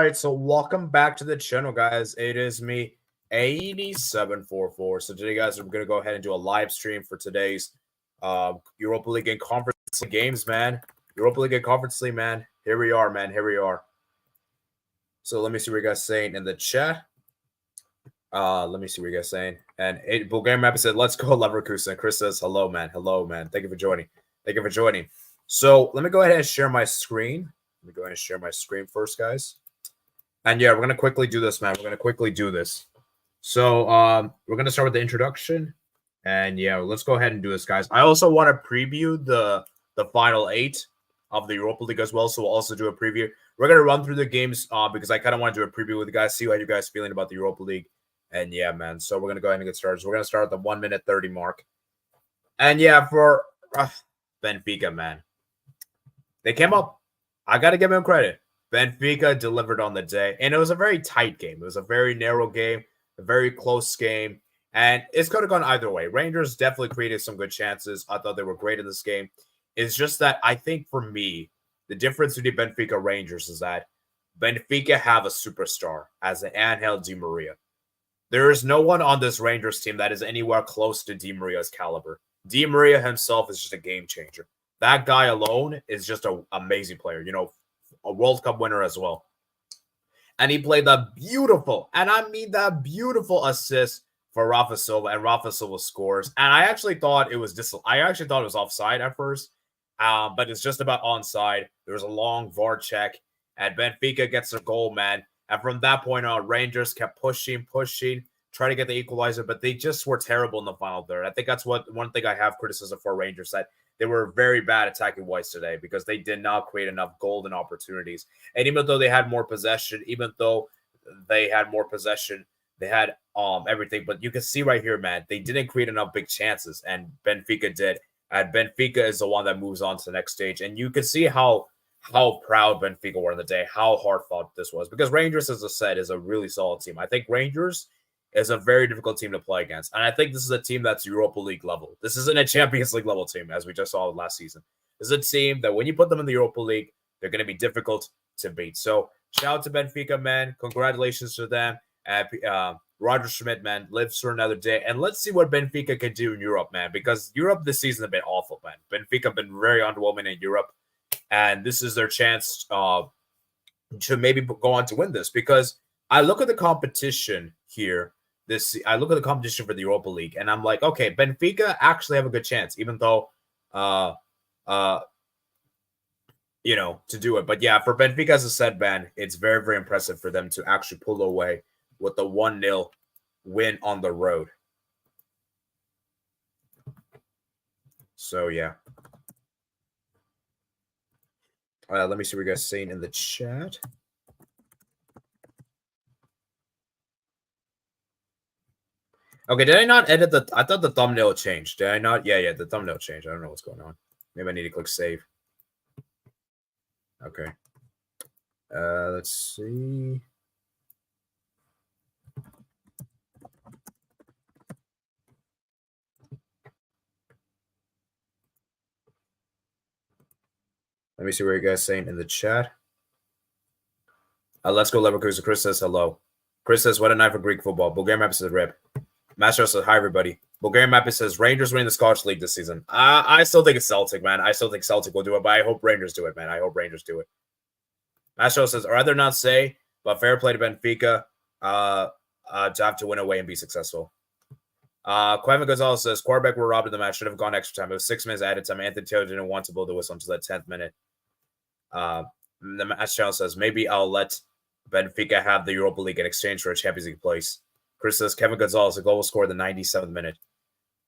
right, so welcome back to the channel, guys. It is me, 8744. So today, guys, we're going to go ahead and do a live stream for today's Europa League and Conference League games, man. Europa League and Conference League, man. Here we are, man. Here we are. So let me see what you guys saying in the chat. Let me see what you guys saying. And Bulgarian Map said, let's go Leverkusen. Chris says, hello, man. Hello, man. Thank you for joining. Thank you for joining. So let me go ahead and share my screen. Let me go ahead and share my screen first, guys. And yeah, we're going to quickly do this, man. We're going to quickly do this. So we're going to start with the introduction. And yeah, let's go ahead and do this, guys. I also want to preview the final 8 of the Europa League as well. So we'll also do a preview. We're going to run through the games because I kind of want to do a preview with you guys, see how you guys feeling about the Europa League. And yeah, man. So we're going to go ahead and get started. So we're going to start at the 1 minute 30 mark. And yeah, for Benfica, man. They came up. I got to give them credit. Benfica delivered on the day. And it was a very tight game. It was a very narrow game, a very close game. And it's could have gone either way. Rangers definitely created some good chances. I thought they were great in this game. It's just that I think for me, the difference between Benfica Rangers is that Benfica have a superstar as an Angel Di Maria. There is no one on this Rangers team that is anywhere close to Di Maria's caliber. Di Maria himself is just a game changer. That guy alone is just an amazing player. You know, a World Cup winner as well. And he played that beautiful, and I mean that beautiful assist for Rafa Silva, and Rafa Silva scores. And I actually thought it was offside at first, but it's just about onside. There was a long VAR check, and Benfica gets their goal, man. And from that point on, Rangers kept pushing, trying to get the equalizer, but they just were terrible in the final third. I think that's one thing I have criticism for Rangers, that they were very bad attacking wise today because they did not create enough golden opportunities. And even though they had more possession, they had everything. But you can see right here, man, they didn't create enough big chances, and Benfica did. And Benfica is the one that moves on to the next stage. And you can see how proud Benfica were in the day, how hard fought this was. Because Rangers, as I said, is a really solid team. I think Rangers is a very difficult team to play against. And I think this is a team that's Europa League level. This isn't a Champions League level team, as we just saw last season. This is a team that when you put them in the Europa League, they're going to be difficult to beat. So shout out to Benfica, man. Congratulations to them. Roger Schmidt, man, lives for another day. And let's see what Benfica can do in Europe, man. Because Europe this season has been awful, man. Benfica have been very underwhelming in Europe. And this is their chance to maybe go on to win this. Because I look at the competition here. I look at the competition for the Europa League, and I'm like, okay, Benfica actually have a good chance, even though, to do it. But yeah, for Benfica, as I said, man, it's very, very impressive for them to actually pull away with the 1-0 win on the road. So yeah. Let me see what you guys are saying in the chat. Okay, did I not edit I thought the thumbnail changed. Did I not? Yeah, the thumbnail changed. I don't know what's going on. Maybe I need to click save. Okay. Let's see. Let me see what you guys are saying in the chat. Let's go Leverkusen. Chris says hello. Chris says, what a night for Greek football. Bulgarian Map says rip. Master says, hi, everybody. Bulgarian Map says, Rangers winning the Scottish League this season. I still think it's Celtic, man. I still think Celtic will do it, but I hope Rangers do it, man. I hope Rangers do it. Master says, I'd rather not say, but fair play to Benfica to have to win away and be successful. Quentin Gonzalez says, quarterback were robbed in the match. Should have gone extra time. It was 6 minutes added time. Anthony Taylor didn't want to blow the whistle until the 10th minute. The match channel says, maybe I'll let Benfica have the Europa League in exchange for a Champions League place. Chris says, Kevin Gonzalez, a goal was scored in the 97th minute.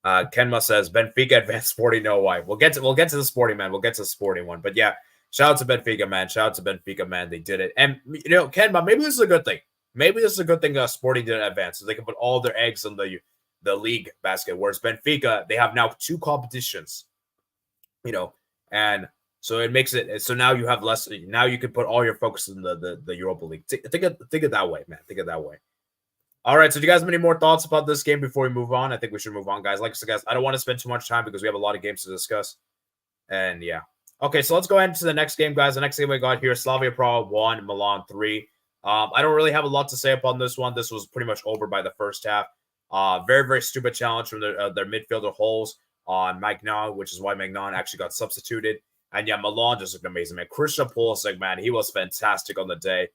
Kenma says, Benfica advanced Sporting, no why. We'll get to the Sporting, man. We'll get to the Sporting one. But yeah, shout out to Benfica, man. Shout out to Benfica, man. They did it. And, Kenma, maybe this is a good thing. Maybe this is a good thing Sporting didn't advance, so they can put all their eggs in the league basket. Whereas Benfica, they have now 2 competitions, and so it makes it so now you have less. Now you can put all your focus in the Europa League. Think it that way, man. Think it that way. All right, so do you guys have any more thoughts about this game before we move on? I think we should move on, guys. Like I said, guys, I don't want to spend too much time because we have a lot of games to discuss. And yeah. Okay, so let's go ahead to the next game, guys. The next game we got here, Slavia Prague 1, Milan 3. I don't really have a lot to say upon this one. This was pretty much over by the first half. Very, very stupid challenge from their midfielder Holes on Magnan, which is why Magnan actually got substituted. And yeah, Milan just looked amazing, man. Christian Pulisic, man, he was fantastic on the day.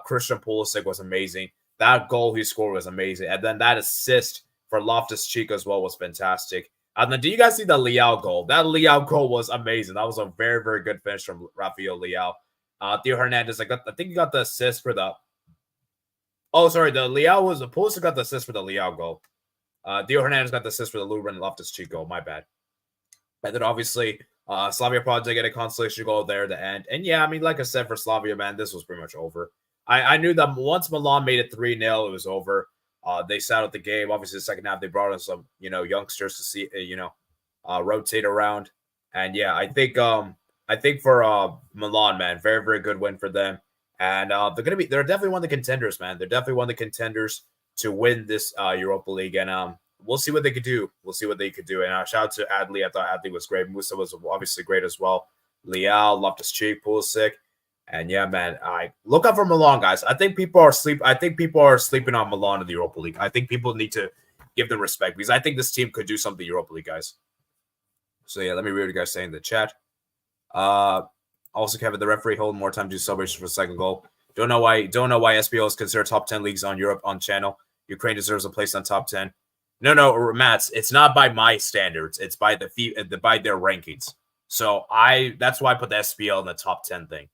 Christian Pulisic was amazing. That goal he scored was amazing. And then that assist for Loftus-Cheek as well was fantastic. And then do you guys see the Leao goal? That Leao goal was amazing. That was a very, very good finish from Rafael Leao. Theo Hernandez, I think he got the assist for the... Oh, sorry, the Leao was... Pulisic got the assist for the Leao goal. Theo Hernandez got the assist for the Lubin Loftus-Cheek goal. My bad. And then obviously... Slavia probably did get a consolation goal there at the end. And yeah, I mean, like I said, for Slavia, man, this was pretty much over. I knew that once Milan made it 3-0, it was over. They sat out the game. Obviously, the second half, they brought in some, youngsters to see, rotate around. And yeah, I think for Milan, man, very, very good win for them. And they're definitely one of the contenders, man. They're definitely one of the contenders to win this Europa League. And we'll see what they could do. And shout out to Adli. I thought Adli was great. Musa was obviously great as well. Leao, Loftus-Cheek, Pulisic. And yeah, man, I look out for Milan, guys. I think people are sleeping on Milan in the Europa League. I think people need to give them respect because I think this team could do something in the Europa League, guys. So yeah, let me read what you guys say in the chat. Also, Kevin, the referee hold more time to do celebration for the second goal. Don't know why SBO is considered top 10 leagues on Europe on channel. Ukraine deserves a place on top 10. No, Mats, it's not by my standards. It's by by their rankings. So that's why I put the SPL in the top 10 thing.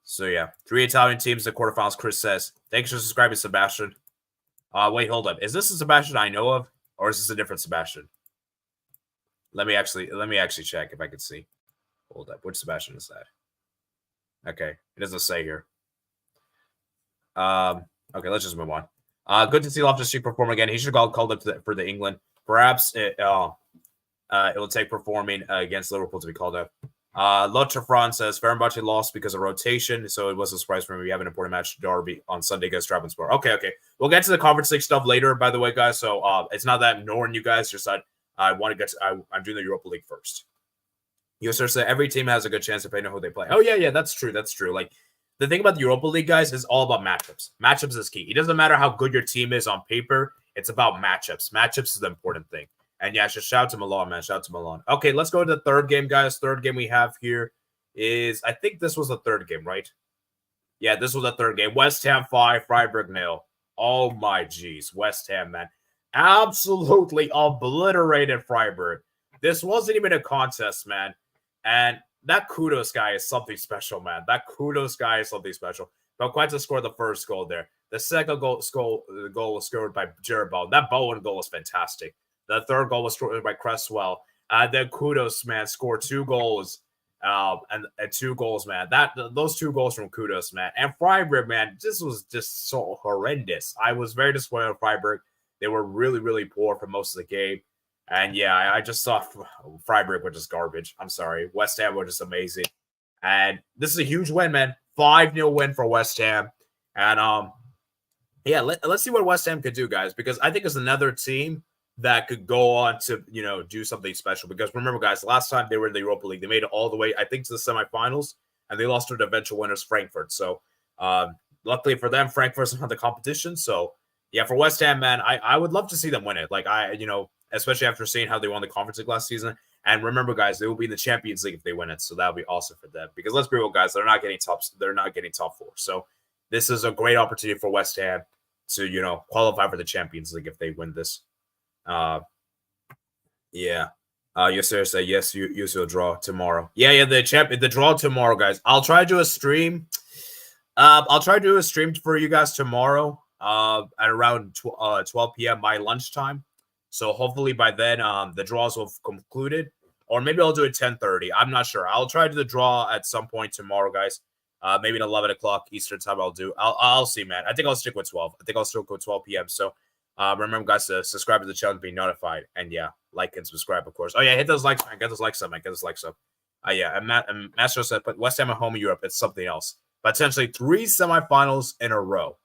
So yeah, 3 Italian teams in the quarterfinals. Chris says, "Thanks for subscribing, Sebastian." Wait, hold up. Is this a Sebastian I know of, or is this a different Sebastian? Let me actually check if I can see. Hold up, which Sebastian is that? Okay, it doesn't say here. Okay, let's just move on. Good to see Loftus-Cheek perform again. He should have called up for the England. Perhaps it will take performing against Liverpool to be called up. Lotre France says Fenerbahce lost because of rotation, so it was a surprise for me. We have an important match Derby on Sunday against Trabzonspor. Okay. We'll get to the Conference League stuff later, by the way, guys. So it's not that I'm ignoring you guys. Just I want to get to, I'm doing the Europa League first. You sir said every team has a good chance depending on who they play. Oh yeah, that's true. Like the thing about the Europa League, guys, is all about matchups. Matchups is key. It doesn't matter how good your team is on paper. It's about matchups. Matchups is the important thing. And yeah, just shout out to Milan, man. Shout out to Milan. Okay, let's go to the third game, guys. Third game we have here is, I think this was the third game, right? Yeah, this was the third game. West Ham 5, Freiburg 0. Oh my geez. West Ham, man. Absolutely obliterated Freiburg. This wasn't even a contest, man. And that Kudos guy is something special, man. But Quetta scored the first goal there. The second goal was scored by Jared Bowen. That Bowen goal was fantastic. The third goal was scored by Cresswell. Then Kudos, man, scored 2 goals. And 2 goals, man. Those 2 goals from Kudos, man. And Freiburg, man, this was just so horrendous. I was very disappointed with Freiburg. They were really, really poor for most of the game. And yeah, I just saw Freiburg were just garbage. I'm sorry. West Ham were just amazing. And this is a huge win, man. 5-0 win for West Ham. And yeah, let's see what West Ham could do, guys, because I think it's another team that could go on to, do something special. Because remember, guys, last time they were in the Europa League, they made it all the way, I think, to the semifinals, and they lost to the eventual winners, Frankfurt. So luckily for them, Frankfurt's not the competition. So yeah, for West Ham, man, I would love to see them win it. Like especially after seeing how they won the Conference League last season. And remember, guys, they will be in the Champions League if they win it. So that'll be awesome for them. Because let's be real, guys, they're not getting top 4. So this is a great opportunity for West Ham to, qualify for the Champions League if they win this. Yeah. Yes, sir. Say yes. You will draw tomorrow. Yeah. The draw tomorrow, guys. I'll try to do a stream. I'll try to do a stream for you guys tomorrow. At around 12 p.m. my lunchtime. So hopefully by then, the draws will have concluded, or maybe I'll do it 10:30. I'm not sure. I'll try to do the draw at some point tomorrow, guys. Maybe at 11 o'clock Eastern time. I'll see, man. I think I'll stick with 12. I think I'll stick with 12 p.m. So remember, guys, to subscribe to the channel to be notified, and yeah, like and subscribe, of course. Oh yeah, hit those likes, man. Get those likes up, man. Get those likes up. Yeah, and Master said, but West Ham at home in Europe, it's something else. Potentially 3 semifinals in a row.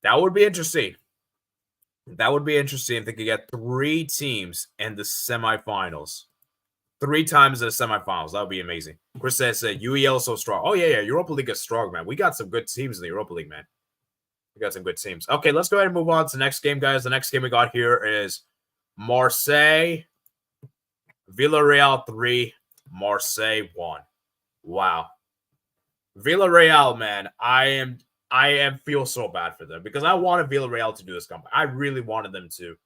That would be interesting. That would be interesting if they could get 3 teams in the semifinals. 3 times in the semifinals. That would be amazing. Chris says UEL is so strong. Oh, yeah. Europa League is strong, man. We got some good teams in the Europa League, man. We got some good teams. Okay, let's go ahead and move on to the next game, guys. The next game we got here is Marseille, Villarreal 3, Marseille 1. Wow. Villarreal, man, I feel so bad for them because I wanted Villarreal to do this comeback. I really wanted them to.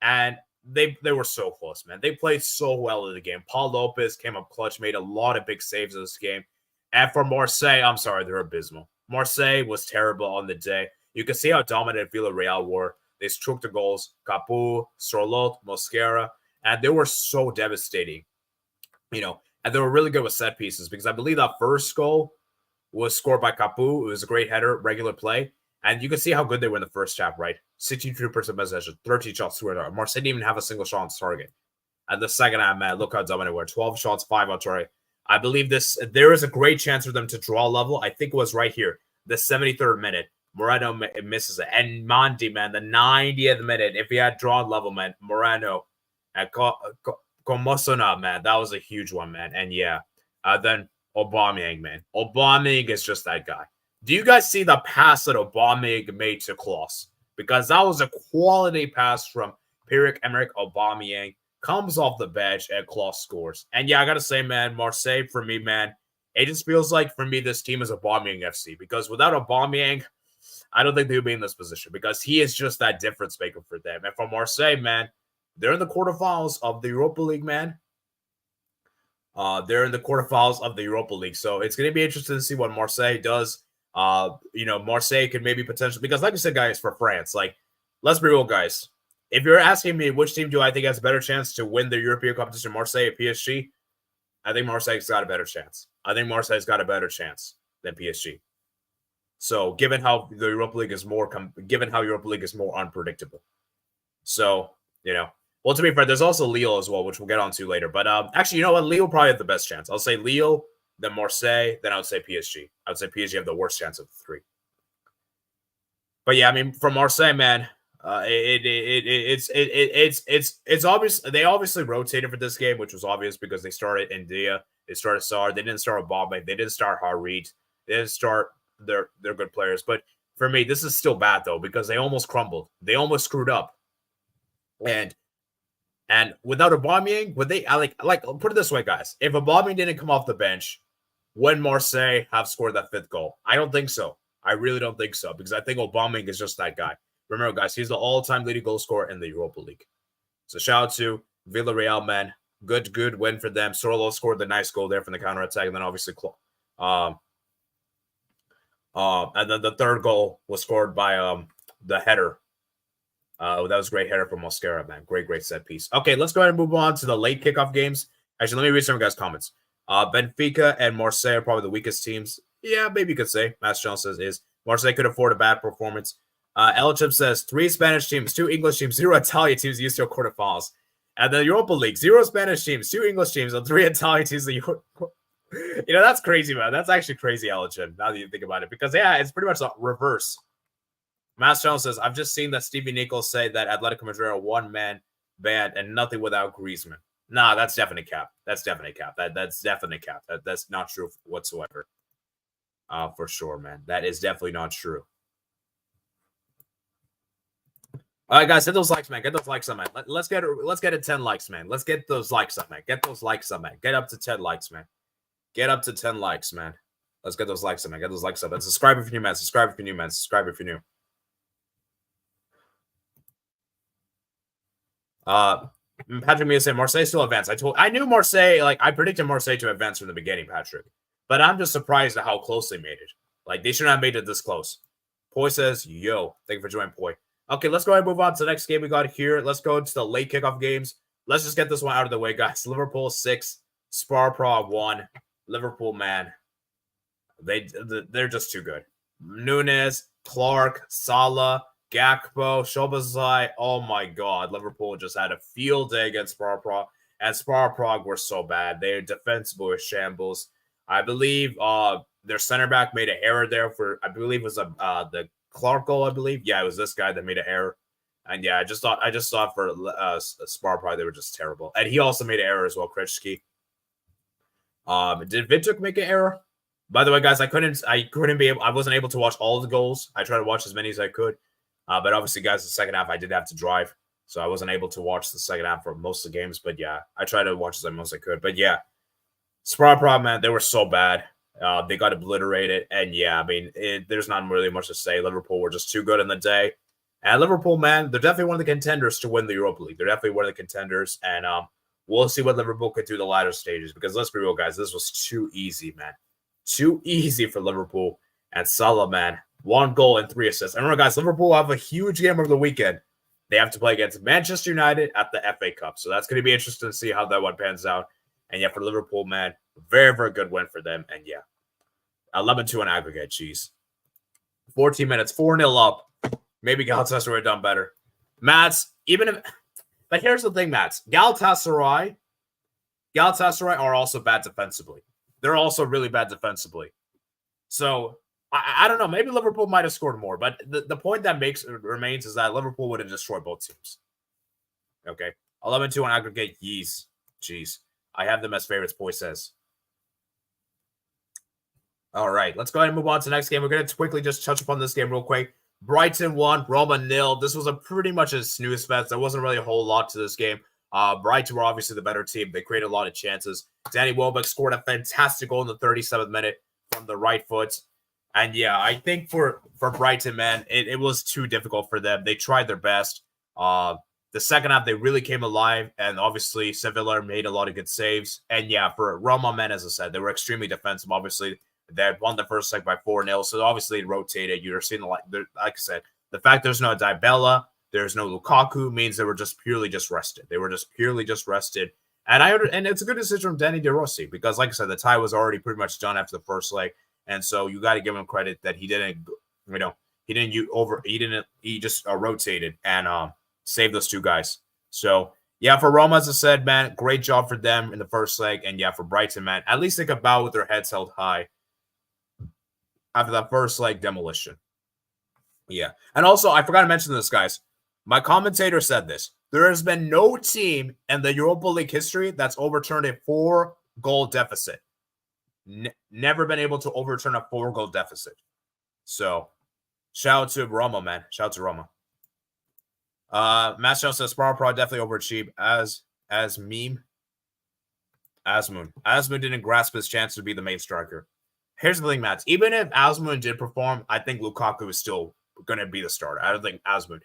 And they were so close, man. They played so well in the game. Paul Lopez came up clutch, made a lot of big saves in this game. And for Marseille, I'm sorry, they're abysmal. Marseille was terrible on the day. You can see how dominant Villarreal were. They struck the goals. Capu, Sorlot, Mosquera, and they were so devastating. And they were really good with set pieces because I believe that first goal was scored by Capu. It was a great header, regular play. And you can see how good they were in the first half, right? 62% possession, 13 shots, 2 on. Marseille didn't even have a single shot on target. And the second half, man, look how dominant we were. 12 shots, 5 on target. I believe there is a great chance for them to draw level. I think it was right here, the 73rd minute. Moreno misses it. And Mandi, man, the 90th minute. If he had drawn level, man, Moreno and Comosona, man, that was a huge one, man. And yeah, then Aubameyang, man. Aubameyang is just that guy. Do you guys see the pass that Aubameyang made to Klose? Because that was a quality pass from Pierre-Emerick Aubameyang. Comes off the bench and Klose scores. And yeah, I got to say, man, Marseille, for me, man, it just feels like, for me, this team is Aubameyang FC. Because without Aubameyang, I don't think they would be in this position. Because he is just that difference maker for them. And for Marseille, man, they're in the quarterfinals of the Europa League, man. They're in the quarterfinals of the Europa League. So it's going to be interesting to see what Marseille does. Marseille could maybe potentially, because like I said, guys, for France, like, let's be real, guys. If you're asking me which team do I think has a better chance to win the European competition, Marseille or PSG, I think Marseille's got a better chance. I think Marseille's got a better chance than PSG. So, given how the Europa League is more unpredictable. So, well, to be fair, there's also Lille as well, which we'll get on to later. But actually, you know what? Lille probably have the best chance. I'll say Lille, then Marseille, then I would say PSG. I would say PSG have the worst chance of the 3. But yeah, I mean, from Marseille, man, it's obvious they obviously rotated for this game, which was obvious because they started India, they started Sarr, they didn't start Aubameyang, they didn't start Harit, they didn't start their good players. But for me, this is still bad though because they almost crumbled, they almost screwed up, and without Aubameyang, would they like put it this way, guys? If Aubameyang didn't come off the bench, would Marseille have scored that 5th goal? I don't think so. I really don't think so because I think Aubameyang is just that guy. Remember, guys, he's the all-time leading goal scorer in the Europa League. So shout out to Villarreal, man. Good win for them. Sorlo scored the nice goal there from the counterattack, and then obviously, and then the 3rd goal was scored by the header. That was a great header from Mosquera, man. Great set piece. Okay, let's go ahead and move on to the late kickoff games. Actually, let me read some of you guys' comments. Benfica and Marseille are probably the weakest teams. Yeah, maybe you could say. Mass Jones says is Marseille could afford a bad performance. Elchip says 3 Spanish teams, 2 English teams, 0 Italian teams used to quarterfinals. And the Europa League, 0 Spanish teams, 2 English teams, and 3 Italian teams. That's crazy, man. That's actually crazy, Elchip, now that you think about it. Because, yeah, it's pretty much the reverse. Mass Jones says, I've just seen that Stevie Nichols say that Atletico Madrid are one-man band and nothing without Griezmann. Nah, that's definitely cap. That's definitely cap. That's definitely cap. That's not true whatsoever. For sure, man. That is definitely not true. All right, guys, hit those likes, man. Get those likes on, man. Let's get it 10 likes, man. Let's get those likes up, man. Get those likes up, man. Get up to 10 likes, man. Get up to 10 likes, man. Let's get those likes up, man. Get those likes up. And subscribe if you're new, man. Subscribe if you're new, man. Subscribe if you're new. Patrick Mia said Marseille still advanced. I knew Marseille, I predicted Marseille to advance from the beginning, Patrick. But I'm just surprised at how close they made it. They shouldn't have made it this close. Poi says, yo, thank you for joining, Poi. Okay, let's go ahead and move on to the next game we got here. Let's go to the late kickoff games. Let's just get this one out of the way, guys. Liverpool 6, Spar Prague 1. Liverpool, man, they're just too good. Nunes, Clark, Salah, Gakpo, Szoboszlai. Oh, my God. Liverpool just had a field day against Spar Prague. And Spar Prague were so bad. Their defense was shambles. I believe their center back made an error there for, I believe it was the Clark goal, I believe. Yeah, it was this guy that made an error. And yeah, I just thought for Spar Prague, they were just terrible. And he also made an error as well, Krejci. Did Vituk make an error? By the way, guys, I wasn't able to watch all of the goals. I tried to watch as many as I could. But obviously, guys, the second half I did have to drive. So I wasn't able to watch the second half for most of the games. But yeah, I tried to watch as much as I could. But yeah, Spurs, man, they were so bad. They got obliterated. And yeah, I mean, there's not really much to say. Liverpool were just too good in the day. And Liverpool, man, they're definitely one of the contenders to win the Europa League. They're definitely one of the contenders. And we'll see what Liverpool could do the latter stages. Because let's be real, guys, this was too easy, man. Too easy for Liverpool. And Salah, man, 1 goal and 3 assists. And remember, guys, Liverpool have a huge game over the weekend. They have to play against Manchester United at the FA Cup. So that's going to be interesting to see how that one pans out. And yeah, for Liverpool, man, very, very good win for them. And yeah, 11-2 in aggregate, jeez. 14 minutes, 4-0 up. Maybe Galatasaray would have done better. Mats, but here's the thing, Mats. Galatasaray are also bad defensively. They're also really bad defensively. So, I don't know. Maybe Liverpool might have scored more. But the point that remains is that Liverpool would have destroyed both teams. Okay. 11-2 on aggregate. Jeez. I have them as favorites, boy says. All right. Let's go ahead and move on to the next game. We're going to quickly just touch upon this game real quick. Brighton 1, Roma 0. This was pretty much a snooze fest. There wasn't really a whole lot to this game. Brighton were obviously the better team. They created a lot of chances. Danny Welbeck scored a fantastic goal in the 37th minute from the right foot. And yeah, I think for Brighton, man, it was too difficult for them. They tried their best. The second half, they really came alive. And obviously, Sevilla made a lot of good saves. And yeah, for Roma, man, as I said, they were extremely defensive. Obviously, they had won the first leg by 4-0. So obviously, it rotated. You're seeing, like I said, the fact there's no Dybala, there's no Lukaku means they were just purely rested. They were just purely rested. And it's a good decision from Danny De Rossi because, like I said, the tie was already pretty much done after the first leg. And so you got to give him credit that he just rotated and saved those two guys. So yeah, for Roma, as I said, man, great job for them in the first leg. And yeah, for Brighton, man, at least they could bow with their heads held high after that first leg demolition. Yeah. And also, I forgot to mention this, guys. My commentator said this. There has been no team in the Europa League history that's overturned a 4-goal deficit. Never been able to overturn a 4-goal deficit. So, shout out to Roma, man. Shout out to Roma. Master says Spar Pro definitely overachieved as meme. Asmoon. Asmoon didn't grasp his chance to be the main striker. Here's the thing, Matt. Even if Asmoon did perform, I think Lukaku is still going to be the starter. I don't think Asmoon.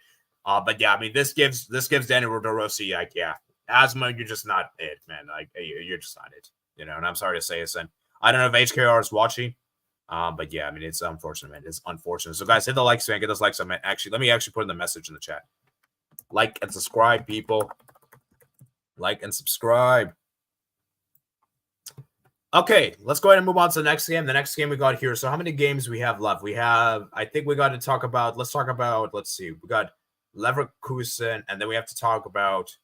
But yeah, I mean, this gives Daniel De Rossi, like, yeah, Asmoon, you're just not it, man. Like, you're just not it. You know, and I'm sorry to say this. And I don't know if HKR is watching. But yeah, I mean, it's unfortunate, man. It's unfortunate. So, guys, hit the likes, man. Get those likes up, man. Actually, let me put in the message in the chat. Like and subscribe, people. Like and subscribe. Okay, let's go ahead and move on to the next game. The next game we got here. So how many games we have left? I think we got to talk about, let's see. We got Leverkusen, and then we have to talk about,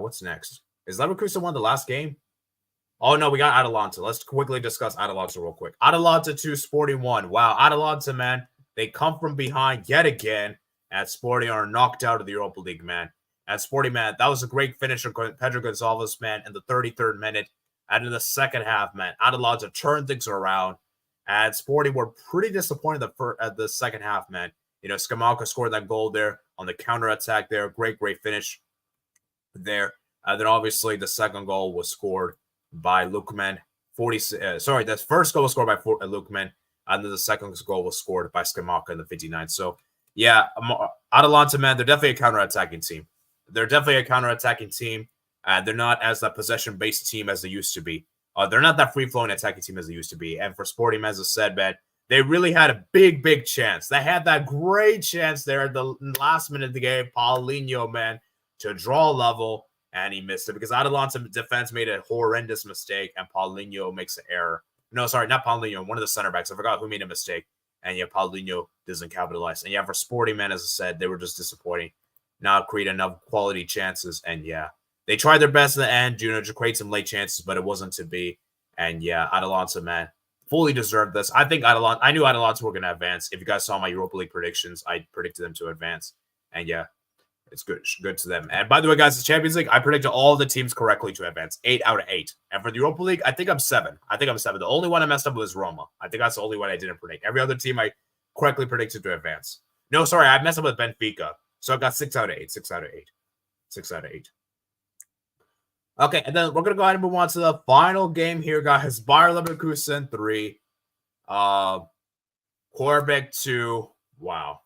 what's next? Is Leverkusen won the last game? Oh, no, we got Atalanta. Let's quickly discuss Atalanta real quick. Atalanta 2, Sporting 1. Wow, Atalanta, man, they come from behind yet again, and Sporting are knocked out of the Europa League, man. And Sporting, man, that was a great finish from Pedro Gonçalves, man, in the 33rd minute. And in the second half, man, Atalanta turned things around. And Sporting were pretty disappointed at the second half, man. You know, Scamacca scored that goal there on the counterattack there. Great finish there. And then obviously the second goal was scored by Lukman. The first goal was scored by Lukman. And then the second goal was scored by Scamacca in the 59th. So, yeah, Atalanta, man, they're definitely a counterattacking team. They're not as that possession-based team as they used to be. They're not that free-flowing attacking team as they used to be. And for Sporting, as I said, man, they really had a big chance. They had that great chance there at the last minute of the game, Paulinho, man, to draw level, and he missed it because Atalanta defense made a horrendous mistake, and Paulinho makes an error. No, sorry, not Paulinho, one of the center backs. I forgot who made a mistake, and yeah, Paulinho doesn't capitalize. And yeah, for Sporting, man, as I said, they were just disappointing. Not create enough quality chances, and yeah. They tried their best in the end, to create some late chances, but it wasn't to be. And yeah, Atalanta, man, fully deserved this. I knew Atalanta were going to advance. If you guys saw my Europa League predictions, I predicted them to advance. And yeah, It's good to them. And by the way, guys, the Champions League, I predicted all the teams correctly to advance. 8 out of 8. And for the Europa League, I think I'm 7. The only one I messed up was Roma. I think that's the only one I didn't predict. Every other team I correctly predicted to advance. No, sorry, I messed up with Benfica. So I got 6 out of 8. 6 out of 8. 6 out of 8. Okay, and then we're going to go ahead and move on to the final game here, guys. Bayer Leverkusen 3. Quarterback 2. Wow.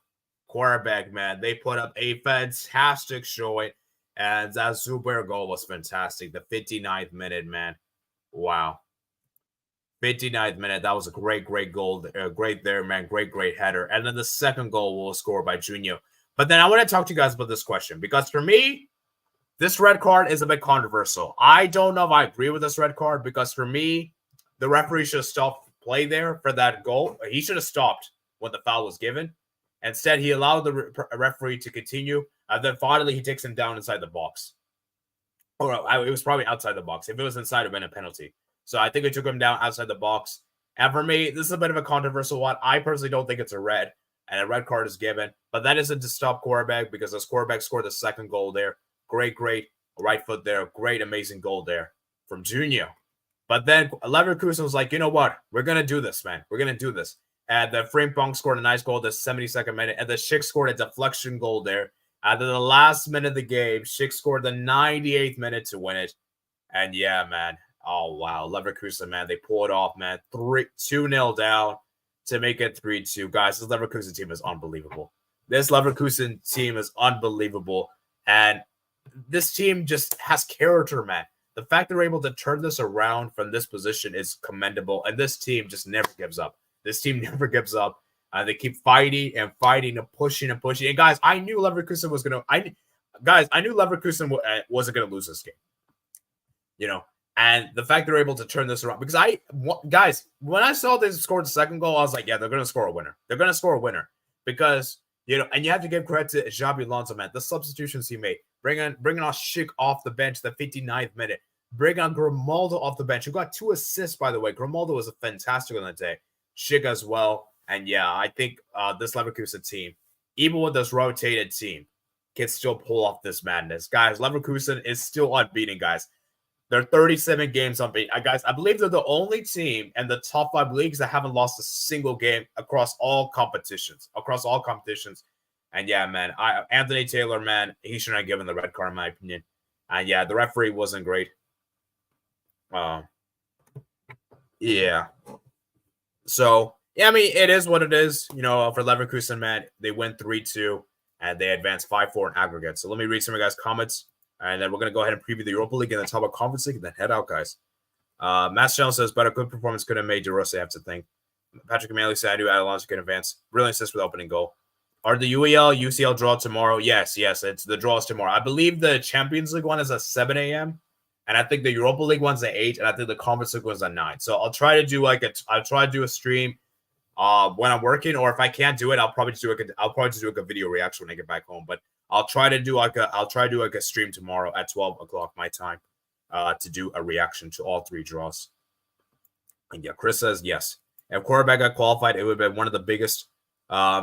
Quarterback, man, they put up a fantastic showing, and that Zuber goal was fantastic. The 59th minute, man. Wow. 59th minute, that was a great goal. Great there, man. Great header. And then the second goal was scored by Junior. But then I want to talk to you guys about this question, because for me, this red card is a bit controversial. I don't know if I agree with this red card, because for me, the referee should have stopped play there for that goal. He should have stopped when the foul was given. Instead, he allowed the referee to continue. Then finally, he takes him down inside the box. Or it was probably outside the box. If it was inside, it would have been a penalty. So I think it took him down outside the box. And for me, this is a bit of a controversial one. I personally don't think it's a red. And a red card is given. But that isn't to stop quarterback, because this quarterback scored the second goal there. Great right foot there. Great, amazing goal there from Junior. But then Leverkusen was like, you know what? We're going to do this, man. We're going to do this. And the Frimpong scored a nice goal the 72nd minute. And the Schick scored a deflection goal there. And then the last minute of the game, Schick scored the 98th minute to win it. And yeah, man. Oh, wow. Leverkusen, man. They pulled it off, man. 2-0 down to make it 3-2. Guys, this Leverkusen team is unbelievable. This Leverkusen team is unbelievable. And this team just has character, man. The fact they're able to turn this around from this position is commendable. And this team just never gives up. This team never gives up. They keep fighting and pushing. And guys, I knew Leverkusen was going to. I knew Leverkusen wasn't going to lose this game. You know, and the fact they're able to turn this around, because guys, when I saw they scored the second goal, I was like, yeah, they're going to score a winner. They're going to score a winner, because you know, and you have to give credit to Xabi Alonso, man. The substitutions he made, bringing on Schick off the bench, the 59th minute, bring on Grimaldo off the bench, who got 2 assists, by the way. Grimaldo was a fantastic on that day. Schick as well. And yeah, I think this Leverkusen team, even with this rotated team, can still pull off this madness. Guys, Leverkusen is still unbeaten, guys. They're 37 games unbeaten. Guys, I believe they're the only team in the top 5 leagues that haven't lost a single game across all competitions. And yeah, man, Anthony Taylor, man, he shouldn't have given the red card, in my opinion. And yeah, the referee wasn't great. Yeah. So, yeah, I mean, it is what it is. You know, for Leverkusen, man, they win 3-2, and they advance 5-4 in aggregate. So let me read some of you guys' comments, and then we're going to go ahead and preview the Europa League and then talk about Conference League, and then head out, guys. Matt Channel says, but a good performance could have made DeRossi, I have to think. Patrick Amelio said, I knew Alonso could advance. Brilliant assist with the opening goal. Are the UECL draw tomorrow? Yes, it's the draws tomorrow. I believe the Champions League one is at 7 a.m., and I think the Europa League one's at 8, and I think the Conference League one's at 9. So I'll try to do a stream when I'm working, or if I can't do it, I'll probably just do a video reaction when I get back home. But I'll try to do a stream tomorrow at 12 o'clock my time to do a reaction to all 3 draws. And yeah, Chris says yes. If quarterback got qualified, it would have been one of the biggest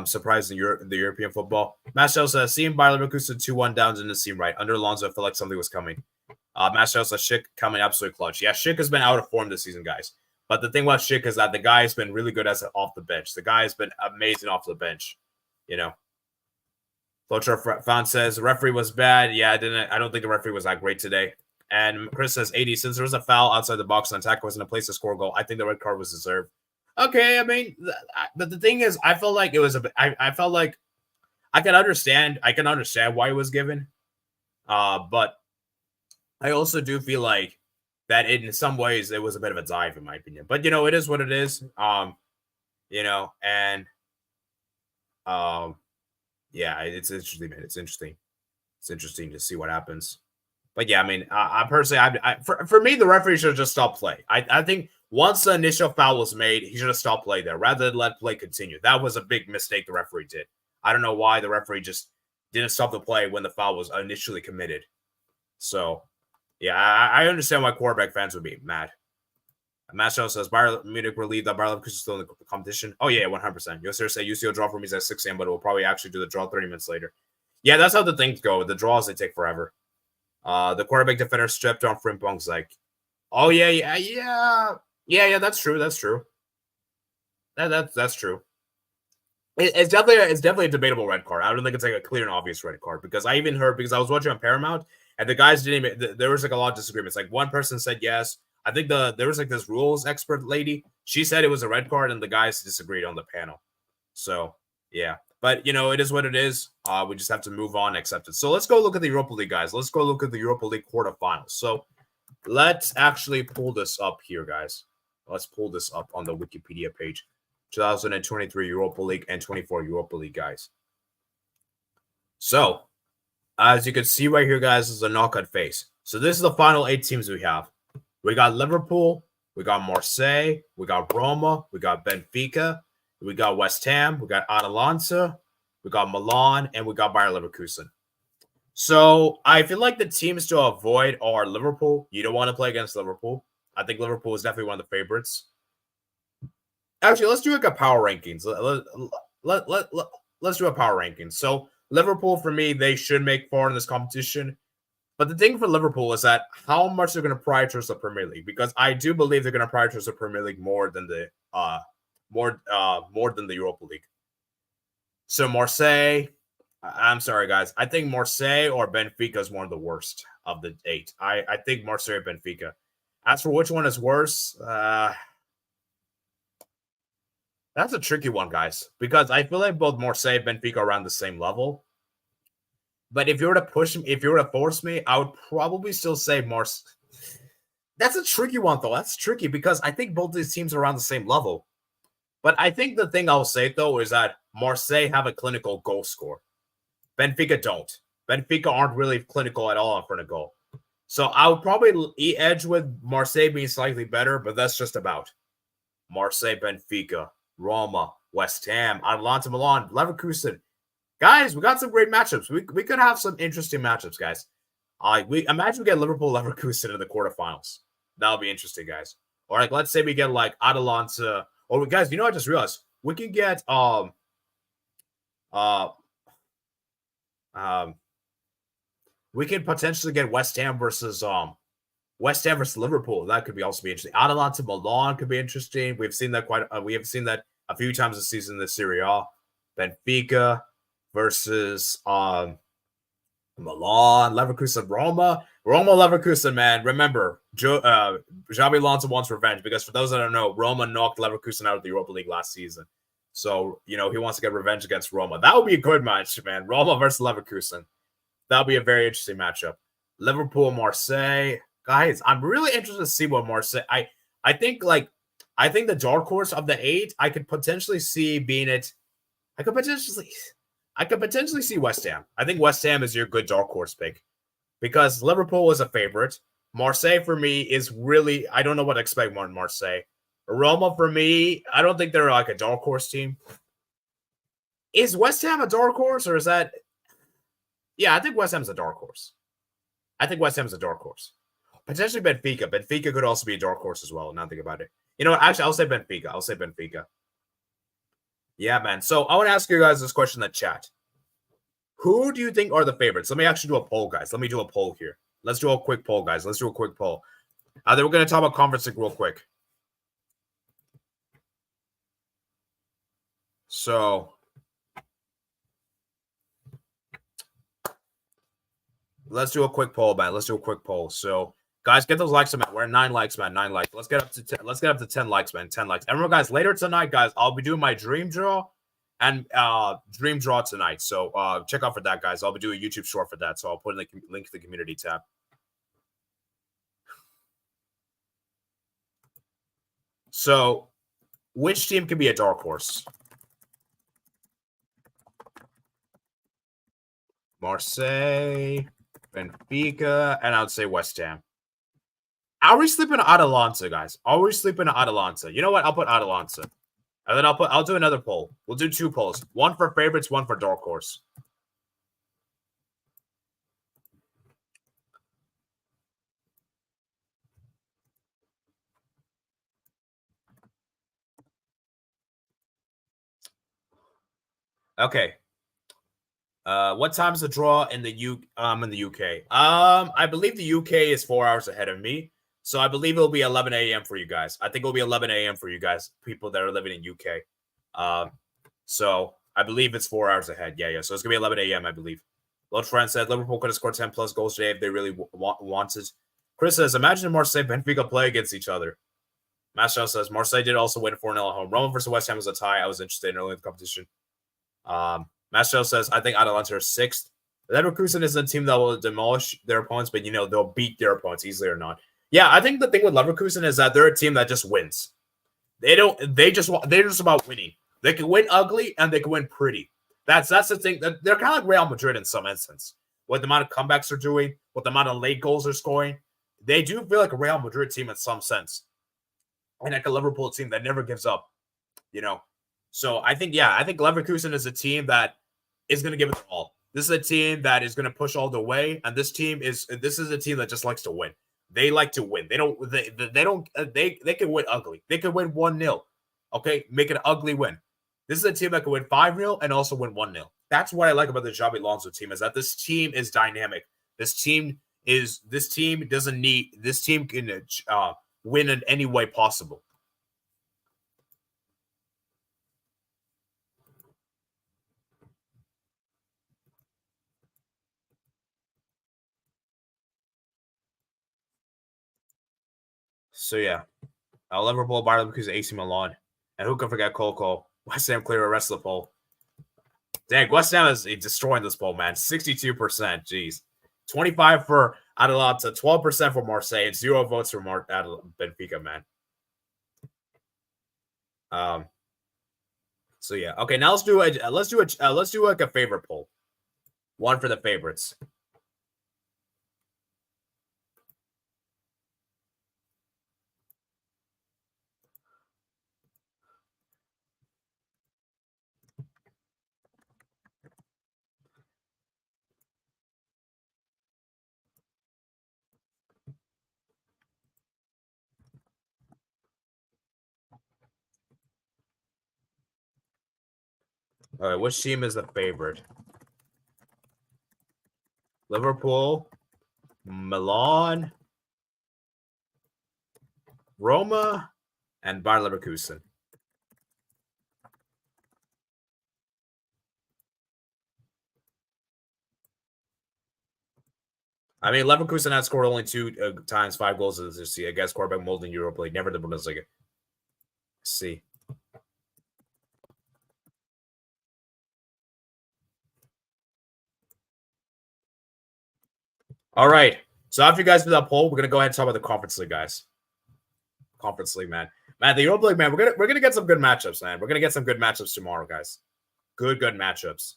surprises in the European football. Marcel says, seeing Bayer Leverkusen 2-1 down didn't seem right. Under Alonso, I felt like something was coming. Marcel says, Schick coming absolutely clutch. Yeah, Schick has been out of form this season, guys. But the thing about Schick is that the guy has been really good as off the bench. The guy has been amazing off the bench, you know. Flocher Fan says, the referee was bad. Yeah, I don't think the referee was that great today. And Chris says, 80, since there was a foul outside the box and attacker was in a place to score a goal, I think the red card was deserved. Okay, I mean, but the thing is, I felt like it was I felt like I can understand why it was given. But I also do feel like that in some ways it was a bit of a dive, in my opinion. But you know, it is what it is. You know, and yeah, it's interesting, man. It's interesting. It's interesting to see what happens. But yeah, I mean, I personally, for me, the referee should have just stopped play. I think once the initial foul was made, he should have stopped play there rather than let play continue. That was a big mistake the referee did. I don't know why the referee just didn't stop the play when the foul was initially committed. So, yeah, I understand why quarterback fans would be mad. Master says, Bayern Munich relieved that Bayer Leverkusen is still in the competition. Oh, yeah, 100%. Yosir said UCL draw for me is at 6 a.m., but it will probably actually do the draw 30 minutes later. Yeah, that's how the things go. The draws, they take forever. The quarterback defender stripped on Frimpong's like, oh yeah. That's true. That's true. That's true. It's definitely a debatable red card. I don't think it's like a clear and obvious red card because I even heard because I was watching on Paramount and the guys didn't even there was like a lot of disagreements. Like one person said yes. I think there was like this rules expert lady. She said it was a red card and the guys disagreed on the panel. So yeah, but you know it is what it is. We just have to move on, accept it. So let's go look at the Europa League, guys. Let's go look at the Europa League quarterfinals. So let's actually pull this up here, guys. Let's pull this up on the Wikipedia page. 2023 Europa League and 24 Europa League, guys. So, as you can see right here, guys, is a knockout phase. So this is the final 8 teams we have. We got Liverpool, we got Marseille, we got Roma, we got Benfica, we got West Ham, we got Atalanta, we got Milan, and we got Bayer Leverkusen. So I feel like the teams to avoid are Liverpool. You don't want to play against Liverpool. I think Liverpool is definitely one of the favorites. Actually, let's do like a power rankings. Let's do a power rankings. So Liverpool, for me, they should make far in this competition. But the thing for Liverpool is that how much they're going to prioritize the Premier League, because I do believe they're going to prioritize the Premier League more than the Europa League. So Marseille, I'm sorry, guys. I think Marseille or Benfica is one of the worst of the 8. I think Marseille or Benfica. As for which one is worse, that's a tricky one, guys, because I feel like both Marseille and Benfica are around the same level. But if you were to force me, I would probably still say Marseille. That's a tricky one, though. That's tricky because I think both these teams are around the same level. But I think the thing I'll say, though, is that Marseille have a clinical goal score. Benfica don't. Benfica aren't really clinical at all in front of goal. So I would probably edge with Marseille being slightly better, but that's just about. Marseille, Benfica, Roma, West Ham, Atalanta, Milan, Leverkusen. Guys, we got some great matchups. We could have some interesting matchups, guys. We imagine we get Liverpool, Leverkusen in the quarterfinals. That'll be interesting, guys. Or like, let's say we get like Atalanta. Or guys, you know, I just realized we can get we could potentially get West Ham versus Liverpool. That could also be interesting. Atalanta Milan could be interesting. We've seen that we have seen that a few times this season in the Serie A. Benfica versus Milan, Leverkusen, Roma, Leverkusen. Man, remember, Xabi Alonso wants revenge because for those that don't know, Roma knocked Leverkusen out of the Europa League last season. So you know he wants to get revenge against Roma. That would be a good match, man. Roma versus Leverkusen. That'll be a very interesting matchup. Liverpool, Marseille. Guys, I'm really interested to see what Marseille. I think the dark horse of the 8, I could potentially see being it. I could potentially see West Ham. I think West Ham is your good dark horse pick because Liverpool is a favorite. Marseille for me is really I don't know what to expect more in Marseille. Roma for me, I don't think they're like a dark horse team. Is West Ham a dark horse or is that? Yeah, I think West Ham's a dark horse. Potentially Benfica. Benfica could also be a dark horse as well. Now think about it. You know what? Actually, I'll say Benfica. Yeah, man. So I want to ask you guys this question in the chat. Who do you think are the favorites? Let me actually do a poll, guys. Let me do a poll here. Let's do a quick poll, guys. Then we're going to talk about Conference League real quick. So let's do a quick poll, man. So guys, get those likes, man. We're at 9 likes, man. 9 likes. Let's get up to 10. Let's get up to 10 likes, man. 10 likes. And remember, guys, later tonight, guys, I'll be doing my dream draw tonight. So check out for that, guys. I'll be doing a YouTube short for that. So I'll put in the link to the community tab. So which team can be a dark horse? Marseille, Benfica, and I would say West Ham. Are we sleeping on Atalanta, guys? You know what? I'll put Atalanta. And then I'll do another poll. We'll do 2 polls. One for favorites, one for dark horse. Okay. What time's the draw in the UK? I believe the UK is 4 hours ahead of me, so I believe it'll be 11 a.m. for you guys. I think it'll be 11 a.m. for you guys, people that are living in UK. So I believe it's 4 hours ahead. Yeah. So it's gonna be 11 a.m. I believe. Lord Friend said Liverpool could have scored 10 plus goals today if they really wanted. Chris says, imagine if Marseille and Benfica play against each other. Marcel says Marseille did also win 4-0 at home. Roma versus West Ham was a tie. I was interested in early in the competition. Marcel says, I think Atalanta are sixth. Leverkusen is a team that will demolish their opponents, but they'll beat their opponents easily or not. Yeah, I think the thing with Leverkusen is that they're a team that just wins. They're just about winning. They can win ugly and they can win pretty. That's the thing. They're kind of like Real Madrid in some instance. What the amount of comebacks they're doing, what the amount of late goals they're scoring. They do feel like a Real Madrid team in some sense. And like a Liverpool team that never gives up, So I think Leverkusen is a team that is going to give it all. This is a team that is going to push all the way, and this is a team that just likes to win. They like to win. They can win ugly. They can win 1-0. Okay, make it an ugly win. This is a team that can win 5-0 and also win 1-0. That's what I like about the Xabi Alonso team, is that this team is dynamic. This team can win in any way possible. So yeah, Liverpool, Bayern Leverkusen, AC Milan, and who can forget Coco? West Ham clear the rest of the poll. Dang, West Ham is destroying this poll, man. 62%. Jeez. 25 for Atalanta, 12% for Marseille, and 0 votes for Benfica, man. So yeah, okay. Now let's do like a favorite poll. One for the favorites. All right, which team is the favorite? Liverpool, Milan, Roma, and Bayer Leverkusen. I mean, Leverkusen had scored only 2 times 5 goals this year against quarterback mold in Europa League, never the Bundesliga. Let's see. All right. So after you guys do that poll, we're gonna go ahead and talk about the Conference League, guys. Conference League, man. The Europa League, man. We're gonna get some good matchups, man. We're gonna get some good matchups tomorrow, guys. Good matchups.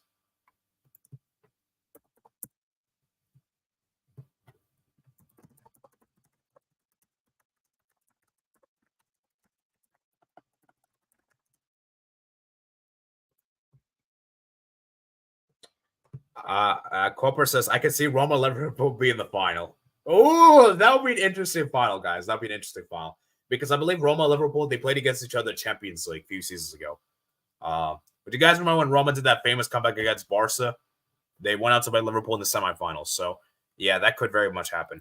Cooper says, I can see Roma Liverpool be in the final. Oh, that would be an interesting final, guys. That would be an interesting final. Because I believe Roma Liverpool, they played against each other in Champions League a few seasons ago. But you guys remember when Roma did that famous comeback against Barca? They went out to play Liverpool in the semifinals. So, yeah, that could very much happen.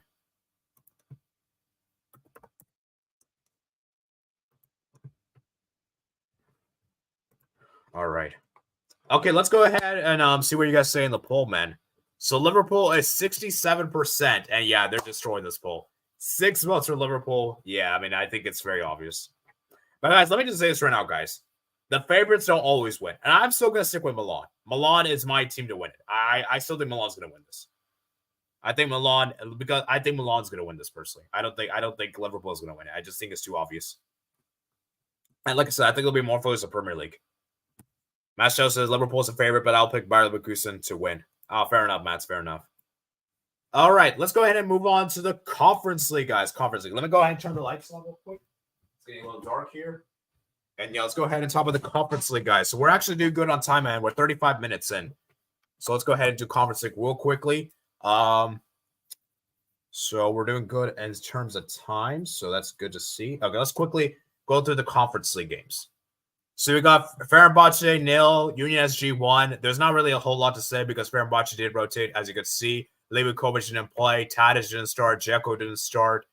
All right. Okay, let's go ahead and see what you guys say in the poll, man. So Liverpool is 67%, and yeah, they're destroying this poll. 6 votes for Liverpool. Yeah, I mean, I think it's very obvious. But guys, let me just say this right now, guys. The favorites don't always win, and I'm still going to stick with Milan. Milan is my team to win it. I still think Milan's going to win this. I think Milan's going to win this personally. I don't think Liverpool's going to win it. I just think it's too obvious. And like I said, I think it'll be more focused on Premier League. Matt says Liverpool's a favorite, but I'll pick Bayer Leverkusen to win. Oh, fair enough, Matt. Fair enough. All right, let's go ahead and move on to the Conference League, guys. Conference League. Let me go ahead and turn the lights on real quick. It's getting a little dark here. And yeah, let's go ahead and talk about the Conference League, guys. So we're actually doing good on time, man. We're 35 minutes in. So let's go ahead and do Conference League real quickly. So we're doing good in terms of time. So that's good to see. Okay, let's quickly go through the Conference League games. So we got Fenerbahce 0, Union SG 1. There's not really a whole lot to say because Fenerbahce did rotate, as you could see. Levakovic didn't play. Tadic didn't start. Dzeko didn't start.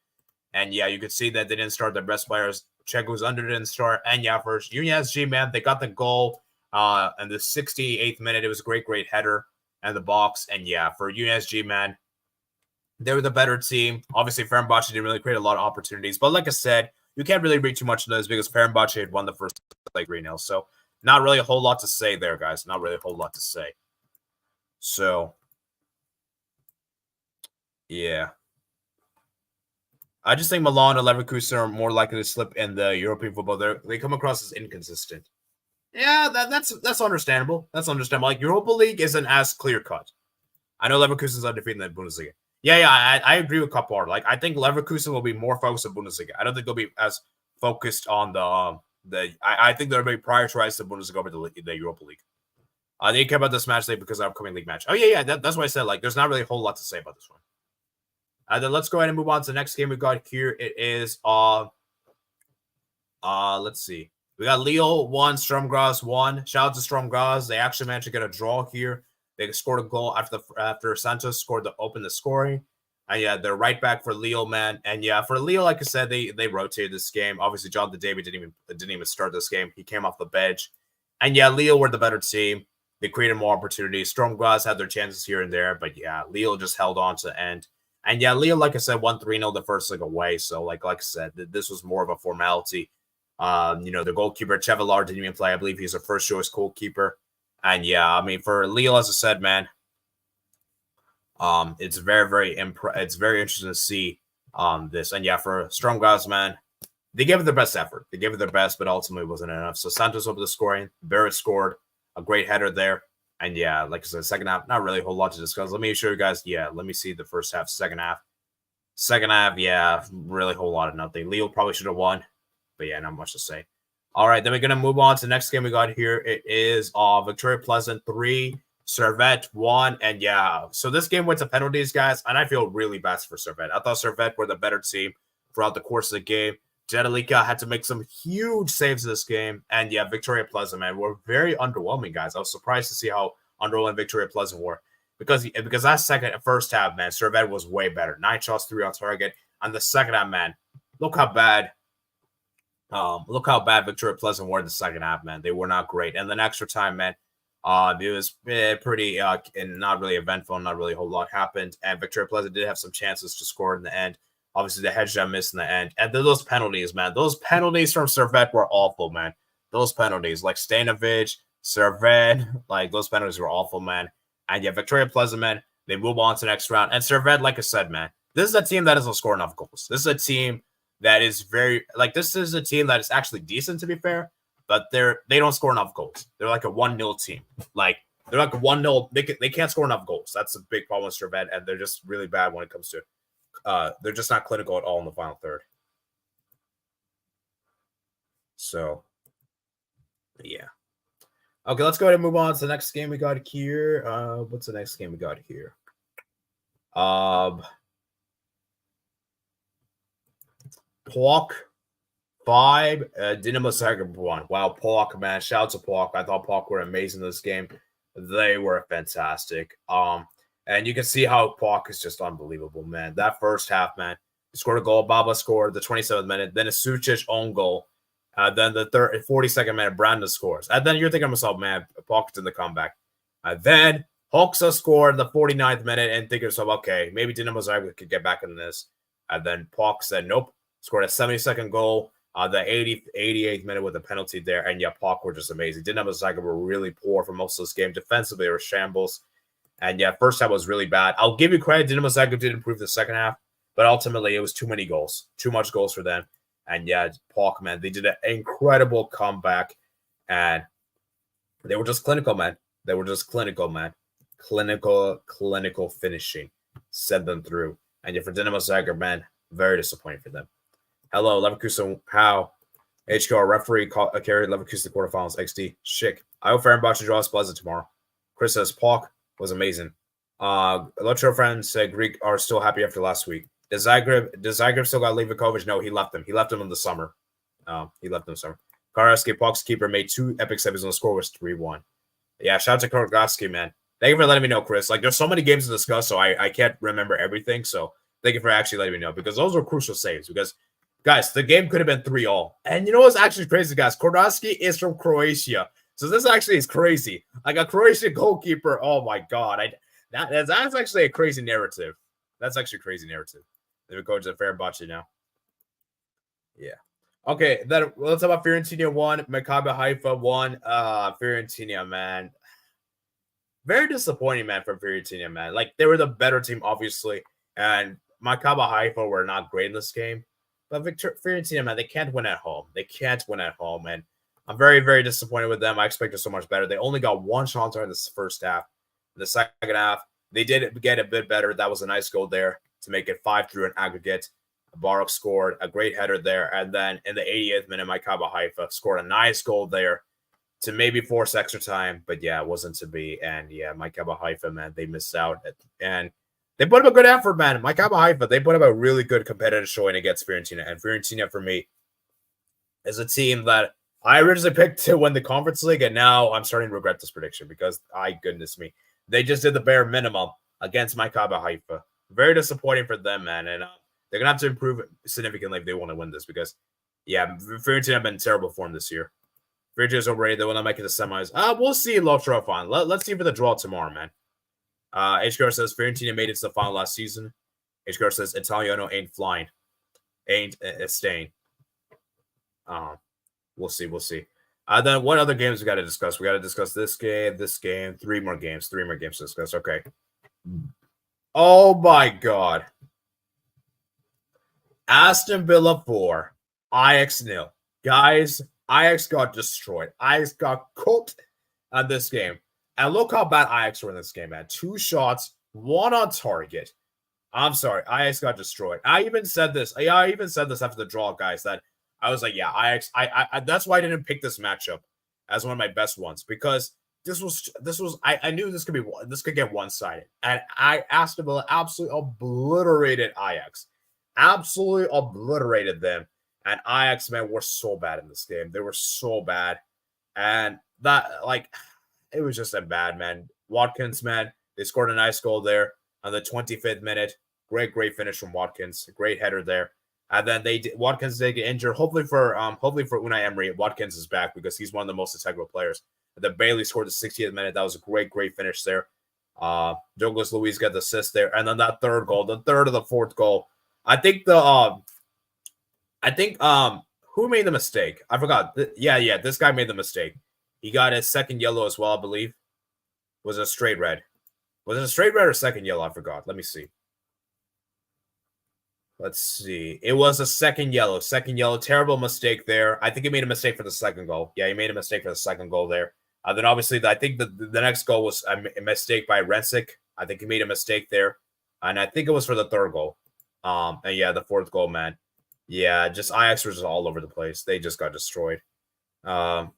And yeah, you could see that they didn't start their best players. Czeko's under didn't start. And yeah, for Union SG, man, they got the goal in the 68th minute. It was a great header and the box. And yeah, for Union SG, man, they were the better team. Obviously, Fenerbahce didn't really create a lot of opportunities. But like I said, you can't really read too much into this because Fenerbahce had won the first like 3-0. So not really a whole lot to say there, guys. Not really a whole lot to say. So, yeah. I just think Milan and Leverkusen are more likely to slip in the European football. They come across as inconsistent. Yeah, that's understandable. That's understandable. Like, Europa League isn't as clear-cut. I know Leverkusen's undefeated in the Bundesliga. Yeah, I agree with Kapar. Like, I think Leverkusen will be more focused on Bundesliga. I don't think they'll be as focused on I think they'll be prioritized the Bundesliga over the Europa League. They care about this match day because of the upcoming league match. Oh, yeah, that's why I said, like, there's not really a whole lot to say about this one. Then let's go ahead and move on to the next game we got here. It is, let's see. We got Lille 1, Sturm Graz 1. Shout out to Sturm Graz. They actually managed to get a draw here. They scored a goal after Santos scored to open the scoring. And yeah, they're right back for Lille, man. And yeah, for Lille, like I said, they rotated this game. Obviously, Jonathan David didn't even start this game. He came off the bench. And yeah, Lille were the better team. They created more opportunities. Sturm Graz had their chances here and there, but yeah, Lille just held on to the end. And yeah, Lille, like I said, won 3-0 the first leg away. So like I said, this was more of a formality. The goalkeeper Chevalier didn't even play. I believe he's a first choice goalkeeper. And yeah, I mean, for Lille, as I said, man, it's very interesting to see this. And yeah, for Sturm Graz, man, they gave it their best effort. They gave it their best, but ultimately wasn't enough. So Santos over the scoring. Barrett scored a great header there. And yeah, like I said, second half, not really a whole lot to discuss. Let me show you guys. Yeah, let me see the first half, second half. Second half, yeah, really a whole lot of nothing. Lille probably should have won, but yeah, not much to say. All right, then we're going to move on to the next game we got here. It is Victoria Pleasant 3, Servette 1. And yeah, so this game went to penalties, guys, and I feel really bad for Servette. I thought Servette were the better team throughout the course of the game. Jedalika had to make some huge saves this game. And yeah, Victoria Pleasant, man, were very underwhelming, guys. I was surprised to see how underwhelming Victoria Pleasant were. Because that first half, man, Servette was way better. 9 shots, 3 on target. And the second half, man, look how bad Victoria Pleasant were in the second half, man. They were not great. And then extra time, man, it was pretty and not really eventful. Not really a whole lot happened. And Victoria Pleasant did have some chances to score in the end. Obviously, the headshot missed in the end. And then those penalties, man. Those penalties from Servette were awful, man. Those penalties, like Stanovic, Servette, like those penalties were awful, man. And yeah, Victoria Pleasant, man, they move on to the next round. And Servette, like I said, man, this is a team that doesn't score enough goals. This is a team that is this is a team that is actually decent, to be fair, but they don't score enough goals. They're like a 1-0 team. Like, they're like a 1-0. They can't score enough goals. That's a big problem with Servette, and they're just really bad when it comes to they're just not clinical at all in the final third. So, yeah. Okay, let's go ahead and move on to the next game we got here. What's the next game we got here? PAOK 5, Dinamo Zagreb 1. Wow, PAOK, man. Shout out to PAOK. I thought PAOK were amazing in this game. They were fantastic. And you can see how PAOK is just unbelievable, man. That first half, man. He scored a goal. Baba scored the 27th minute. Then a Sucic own goal. Then the 42nd minute, Brandon scores. And then you're thinking to yourself, man, PAOK's in the comeback. Then Hoxha scored in the 49th minute and thinking to yourself, okay, maybe Dinamo Zagreb could get back in this. And then PAOK said, nope. Scored a 72nd goal. The 88th minute with a penalty there. And yeah, PAOK were just amazing. Dinamo Zagreb were really poor for most of this game. Defensively, they were shambles. And yeah, first half was really bad. I'll give you credit. Dinamo Zagreb did improve the second half. But ultimately, it was too many goals. Too much goals for them. And yeah, PAOK, man, they did an incredible comeback. And they were just clinical, man. They were just clinical, man. Clinical finishing. Sent them through. And yeah, for Dinamo Zagreb, man, very disappointing for them. Hello, Leverkusen. How? HQR referee carried Leverkusen to the quarterfinals. XD. Schick. I hope Fenerbahce draws Pleasant tomorrow. Chris says PAOK was amazing. Electro friends said Greek are still happy after last week. Does Zagreb still got Levakovic? No, he left them. He left them in the summer. He left them in the summer. Karaski, Puck's keeper, made 2 epic saves, and the score was 3-1. Yeah, shout out to Karaski, man. Thank you for letting me know, Chris. Like, there's so many games to discuss, so I can't remember everything. So thank you for actually letting me know, because those were crucial saves. Because, guys, the game could have been 3-3. And you know what's actually crazy, guys? Karaski is from Croatia. So this actually is crazy. Like, a Croatian goalkeeper. Oh, my God. That's actually a crazy narrative. That's actually a crazy narrative. Let me go to the Fenerbahce now. Yeah. Okay, then let's talk about Fiorentina 1, Maccabi Haifa 1. Fiorentina, man. Very disappointing, man, from Fiorentina, man. Like, they were the better team, obviously, and Maccabi Haifa were not great in this game. But Fiorentina, man, they can't win at home. They can't win at home, and I'm very, very disappointed with them. I expected so much better. They only got 1 shot in this first half. In the second half, they did get a bit better. That was a nice goal there to make it 5-3 in aggregate. Barak scored a great header there, and then in the 80th minute, Maccabi Haifa scored a nice goal there to maybe force extra time, but yeah, it wasn't to be. And yeah, Maccabi Haifa, man, they missed out, and they put up a good effort, man. Maccabi Haifa, they put up a really good competitive showing against Fiorentina, and Fiorentina for me is a team that I originally picked to win the Conference League, and now I'm starting to regret this prediction because, goodness me, they just did the bare minimum against Maccabi Haifa. Very disappointing for them, man, and they're going to have to improve significantly if they want to win this because, yeah, Fiorentina have been in terrible form this year. Fiorentina's overrated. They will not make it to semis. We'll see, Lotrofan. Let's see for the draw tomorrow, man. HKR says Fiorentina made it to the final last season. HKR says Italiano ain't flying. Ain't staying. We'll see. We'll see. Then what other games we got to discuss? We got to discuss this game. 3 more games. 3 more games to discuss. Okay. Oh, my God. Aston Villa 4, Ajax 0. Guys, Ajax got destroyed. Ajax got cooked on this game. And look how bad Ajax were in this game, man. 2 shots, 1 on target. I'm sorry, Ajax got destroyed. I even said this after the draw, guys, that I was like, yeah, Ajax. I that's why I didn't pick this matchup as one of my best ones, because this was I knew this could get one-sided. And Aston Villa absolutely obliterated Ajax. Absolutely obliterated them. And Ajax, man, were so bad in this game. They were so bad. And that, like, it was just a bad, man. Watkins, man, they scored a nice goal there on the 25th minute. Great finish from Watkins. Great header there. And then Watkins did get injured. Hopefully for Unai Emery, Watkins is back because he's one of the most integral players. And then Bailey scored the 60th minute. That was a great finish there. Douglas Luiz got the assist there. And then that third goal, the third of the fourth goal, I think who made the mistake? I forgot. Yeah, this guy made the mistake. He got his second yellow as well, I believe. Was it a straight red? Was it a straight red or second yellow? I forgot. Let me see. Let's see. It was a second yellow. Second yellow. Terrible mistake there. I think he made a mistake for the second goal. Yeah, he made a mistake for the second goal there. Then obviously, I think the next goal was a mistake by Rensic. I think he made a mistake there. And I think it was for the third goal. And yeah, the fourth goal, man. Yeah, just Ajax was just all over the place. They just got destroyed. And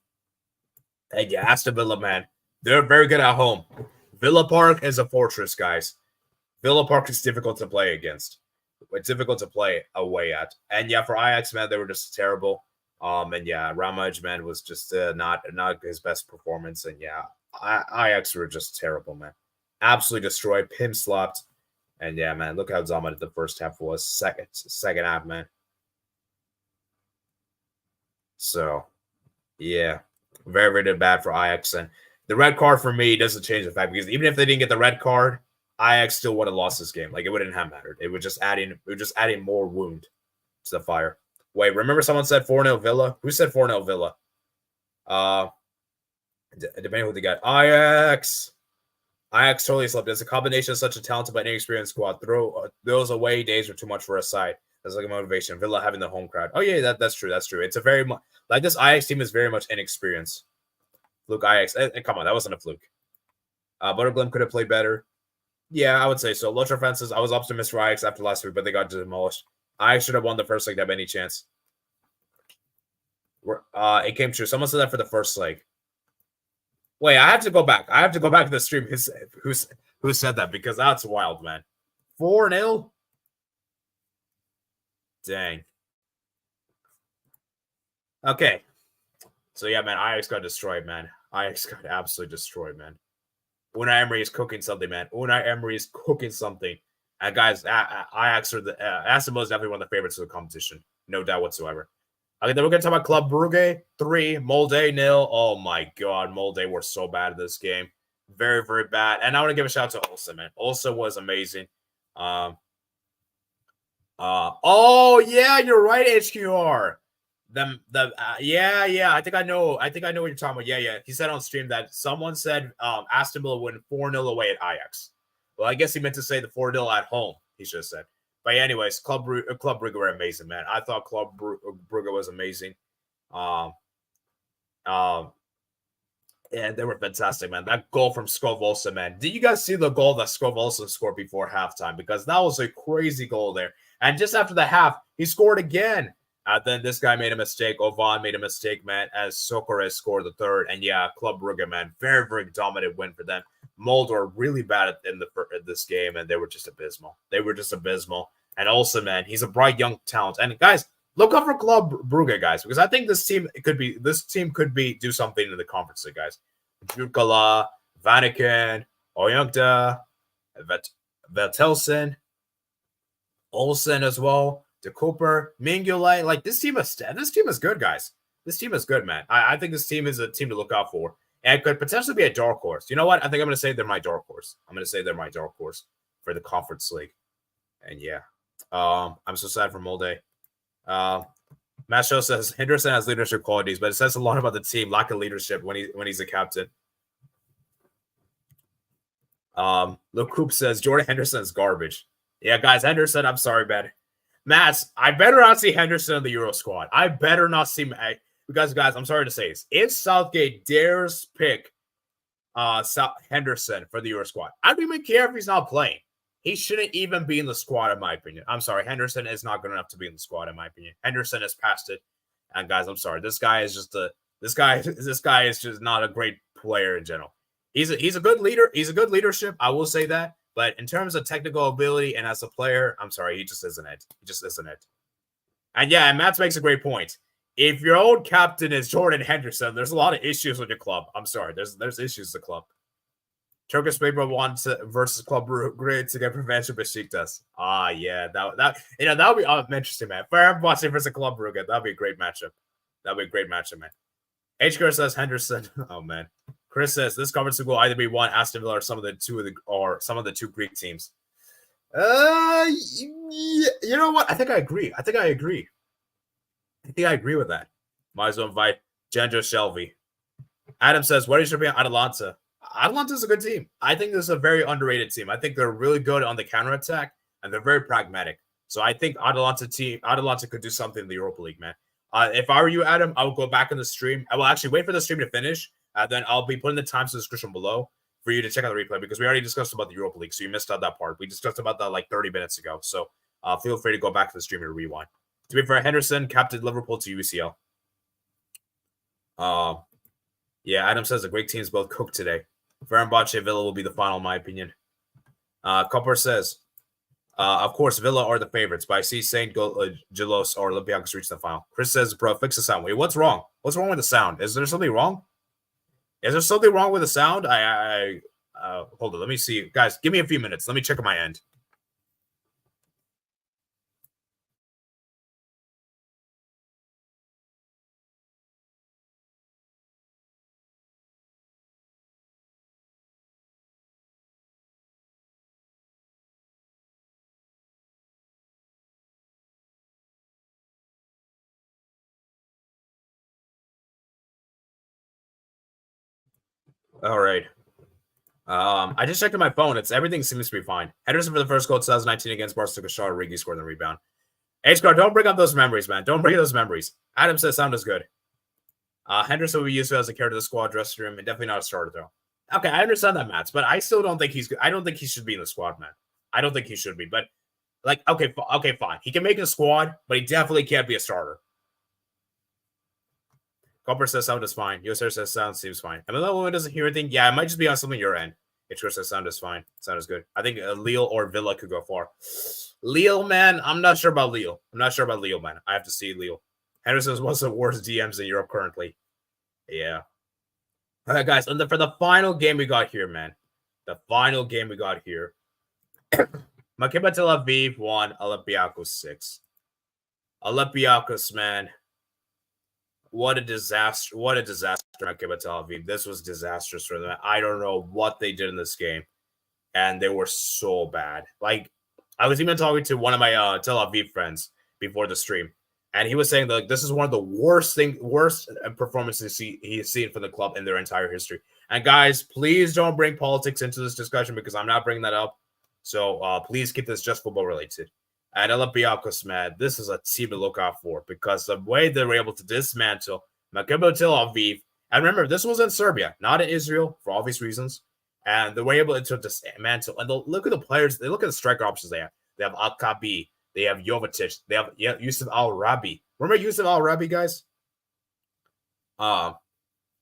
yeah, Aston Villa, man, they're very good at home. Villa Park is a fortress, guys. Villa Park is difficult to play against. It's difficult to play away at. And yeah, for Ajax, man, they were just terrible. And yeah, Ramaj, man, was just not his best performance. And yeah, Ajax were just terrible, man. Absolutely destroyed. Pim slapped. And yeah, man, look how dominant the first half was. Second half, man. So, yeah, very, very bad for Ajax. And the red card for me doesn't change the fact, because even if they didn't get the red card, Ajax still would have lost this game. Like, it wouldn't have mattered. It was just adding more wound to the fire. Wait, remember someone said 4-0 Villa? Who said 4-0 Villa? Depending on who they got. Ajax totally slept. It's a combination of such a talented but inexperienced squad. Those away days are too much for a side. That's like a motivation. Villa having the home crowd. Oh yeah, that's true. That's true. It's a very like this Ajax team is very much inexperienced. Fluke Ajax. Come on, that wasn't a fluke. Butterglim could have played better. Yeah, I would say so. Lotra Fences, I was optimistic for Ajax after last week, but they got demolished. Ajax should have won the first leg to have any chance. It came true. Someone said that for the first leg. Wait, I have to go back. I have to go back to the stream. Who said that? Because that's wild, man. 4-0? Dang. Okay. So yeah, man, Ajax got destroyed, man. Ajax got absolutely destroyed, man. Unai Emery is cooking something, man. Unai Emery is cooking something. And guys, Ajax are the Aston Villa is definitely one of the favorites of the competition, no doubt whatsoever. Okay, then we're gonna talk about Club Brugge 3, Molde 0. Oh my god, Molde were so bad at this game, very very bad. And I want to give a shout out to Olsen, man. Olsen was amazing. Oh yeah, you're right, HQR. Yeah. I think I know what you're talking about. Yeah. He said on stream that someone said Aston Villa win 4-0 away at Ajax. Well, I guess he meant to say the 4-0 at home. He should have said. But anyways, Club Brugge were amazing, man. I thought Club Brugge was amazing. Yeah, they were fantastic, man. That goal from Skov Olsen, man. Did you guys see the goal that Skov Olsen scored before halftime? Because that was a crazy goal there. And just after the half, he scored again. Then this guy made a mistake. Ovan made a mistake, man, as Socorres scored the third. And yeah, Club Brugge, man, very, very dominant win for them. Molde were really bad in this game, and they were just abysmal. And Olsen, man, he's a bright young talent. And guys, look out for Club Brugge, guys, because I think this team could do something in the conference league, guys. Jukala, Vanaken, Oyunkta, Veltelsen, Olsen as well, De Cooper, Mingulay. Like this team is good, guys. This team is good, man. I think this team is a team to look out for. And it could potentially be a dark horse. You know what? I think I'm going to say they're my dark horse. For the conference league. And yeah. I'm so sad for Molde. Matt Show says Henderson has leadership qualities, but it says a lot about the team, lack of leadership when he's a captain. Luke Coop says Jordan Henderson is garbage. Yeah, guys, Henderson, I'm sorry, man. Matt, I better not see Henderson in the Euro squad. I better not see because, guys, I'm sorry to say this. If Southgate dares pick Henderson for the Euro squad, I don't even care if he's not playing. He shouldn't even be in the squad, in my opinion. I'm sorry. Henderson is not good enough to be in the squad, in my opinion. Henderson has passed it. And guys, I'm sorry. This guy is just not a great player in general. He's a good leader. He's a good leadership. I will say that. But in terms of technical ability and as a player, I'm sorry. He just isn't it. And yeah, and Matt makes a great point. If your old captain is Jordan Henderson, there's a lot of issues with your club. I'm sorry. There's issues with the club. Turkish paper wants versus Club Brugge to get prevention Besiktas. Yeah, that would be interesting, man. Fenerbahce versus Club Brugge, that'd be a great matchup. Man. HKR says Henderson. Oh man. Chris says this conference will either be one Aston Villa or some of the two Greek teams. You know what? I think I agree. I think I agree with that. Might as well invite Jandro Shelby. Adam says, what is your opinion on Atalanta? Atalanta is a good team. I think this is a very underrated team. I think they're really good on the counterattack, and they're very pragmatic. So I think Atalanta could do something in the Europa League, man. If I were you, Adam, I would go back in the stream. I will actually wait for the stream to finish. Then I'll be putting the times in the description below for you to check out the replay because we already discussed about the Europa League, so you missed out that part. We discussed about that like 30 minutes ago. So feel free to go back to the stream and rewind. To be fair, Henderson captained Liverpool to UECL. Yeah, Adam says the Greek teams both cooked today. Fenerbahce Villa will be the final, in my opinion. Copper says, of course, Villa are the favorites, but I see St. Gelos or Olympiacos reach the final. Chris says, bro, fix the sound. Wait, what's wrong? What's wrong with the sound? Is there something wrong? Is there something wrong with the sound? Hold on. Let me see. Guys, give me a few minutes. Let me check on my end. All right. I just checked on my phone. Everything seems to be fine. Henderson for the first goal 2019 against Barcelona. Shot Origi scored the rebound. H-Guard, don't bring up those memories, man. Don't bring up those memories. Adam says sound is good. Henderson will be used as a character of the squad dressing room and definitely not a starter, though. Okay, I understand that, Matt, but I still don't think he's good. I don't think he should be in the squad, man. I don't think he should be, but okay, fine. He can make a squad, but he definitely can't be a starter. Copper says sound is fine. Yoser says sound seems fine. And that woman doesn't hear anything. Yeah, it might just be on something your end. It says sound is fine. Sound is good. I think Lille or Villa could go far. Lille, man, I'm not sure about Lille. Man. I have to see Lille. Henderson is one of the worst DMs in Europe currently. Yeah. All right, guys. And for the final game we got here, man. The final game we got here. Maccabi Tel Aviv won, Olympiacos 6. Olympiacos, man. What a disaster. What a disaster, Maccabi Tel Aviv. This was disastrous for them. I don't know what they did in this game. And they were so bad. Like, I was even talking to one of my Tel Aviv friends before the stream. And he was saying that this is one of the worst performances he's seen from the club in their entire history. And guys, please don't bring politics into this discussion because I'm not bringing that up. So please keep this just football related. And Olympiacos, man, this is a team to look out for because the way they were able to dismantle Maccabi Tel Aviv. And remember, this was in Serbia, not in Israel, for obvious reasons. And they were able to dismantle. And look at the players. They look at the striker options they have. They have Al-Kabi. They have Jovetic. They have Yusuf Al-Rabi. Remember Yusuf Al-Rabi, guys? And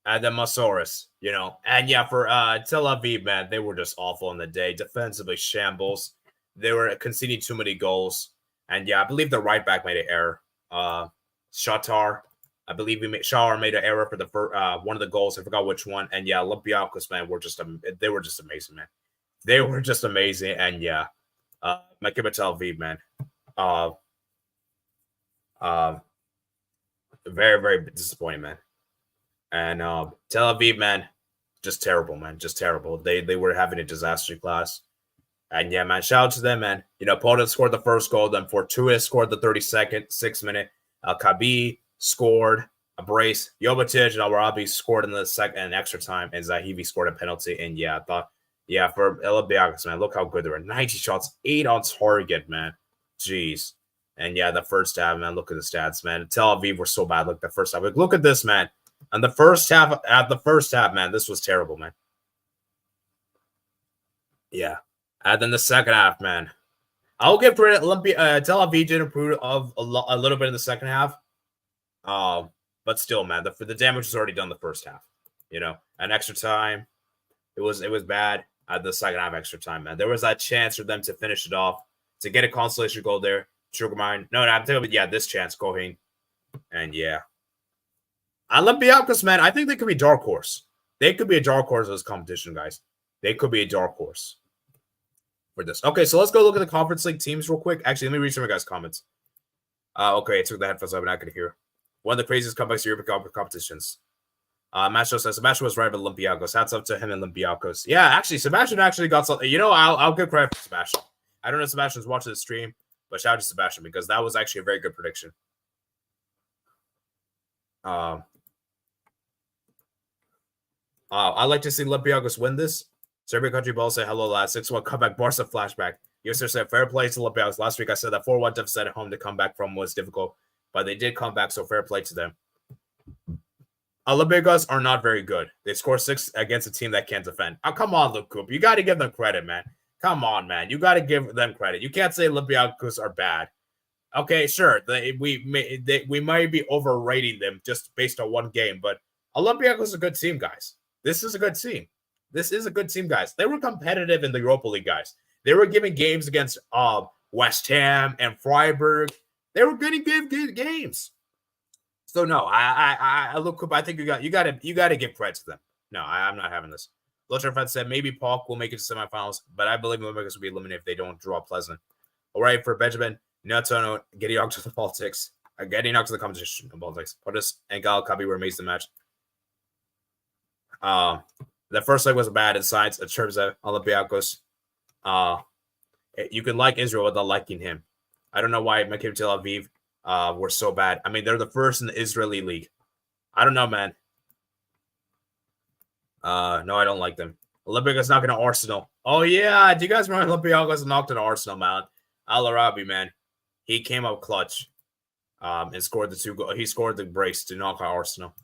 then Masoris, you know. And yeah, for Tel Aviv, man, they were just awful on the day. Defensively shambles. They were conceding too many goals. And yeah, I believe the right back made an error. Shatar. I believe Shahar made an error for the first, one of the goals. I forgot which one. And yeah, Olympiacos, man, they were just amazing, man. They were just amazing. And yeah, Maccabi Tel Aviv, man. Very, very disappointing, man. And Tel Aviv, man, just terrible, man. Just terrible. They were having a disaster class. And yeah, man, shout out to them, man. You know, Poland scored the first goal. Then Fortuna scored the 32nd, 6th minute. Kabi scored a brace. Jovetic and Al-Rabi scored in the second extra time. And Zahivi scored a penalty. And yeah, I thought, yeah, for Olympiacos, man, look how good they were. 90 shots, 8 on target, man. Jeez. And yeah, the first half, man, look at the stats, man. Tel Aviv were so bad. Look, the first half. Like, look at this, man. And the first half, man, this was terrible, man. Yeah. And then the second half, man. I'll give credit. Tel Aviv did improve a little bit in the second half. But still, man, the damage was already done the first half. You know, an extra time. It was bad at the second half extra time, man. There was that chance for them to finish it off, to get a consolation goal there. Sugarmine. No, I'm telling you, yeah, this chance, Cohen. And yeah. Olympiacos, man, I think they could be dark horse. They could be a dark horse of this competition, guys. They could be a dark horse for this. Okay, so let's go look at the Conference League teams real quick. Actually, let me read some of you guys' comments. Okay, I took the headphones off. I'm not going to hear. One of the craziest comebacks European competitions. Macho says Sebastian was right about Olympiacos. Hats up to him and Olympiacos. Yeah, actually, Sebastian actually got something. You know, I'll give credit for Sebastian. I don't know if Sebastian's watching the stream, but shout out to Sebastian because that was actually a very good prediction. I'd like to see Olympiacos win this. Serbia Country Ball say hello, lad. 6-1 comeback. Barca flashback. Yusser said fair play to Olympiacos. Last week I said that 4-1 deficit at home to come back from was difficult, but they did come back, so fair play to them. Olympiacos are not very good. They scored 6 against a team that can't defend. Oh, come on, Luke Coop. You got to give them credit, man. Come on, man. You got to give them credit. You can't say Olympiacos are bad. Okay, sure. We might be overrating them just based on one game, but Olympiacos is a good team, guys. This is a good team. This is a good team, guys. They were competitive in the Europa League, guys. They were giving games against West Ham and Freiburg. They were getting good games. So no, I look. I think you got to give credit to them. No, I'm not having this. Lothar Fett said maybe Pauk will make it to semifinals, but I believe Olympiacos will be eliminated if they don't draw Pleasant. All right, for Benjamin, no, getting out to the politics, getting out to the competition of politics. Portis and Gal Kabi were amazing match. The first leg was bad in sides in terms of Olympiacos. You can like Israel without liking him. I don't know why Maccabi Tel Aviv were so bad. I mean, they're the first in the Israeli league. I don't know, man. No, I don't like them. Olympiacos knocking to Arsenal. Oh, yeah. Do you guys remember Olympiacos knocked to Arsenal, man? Al-Arabi, man. He came up clutch and scored the 2 goals. He scored the brace to knock out Arsenal.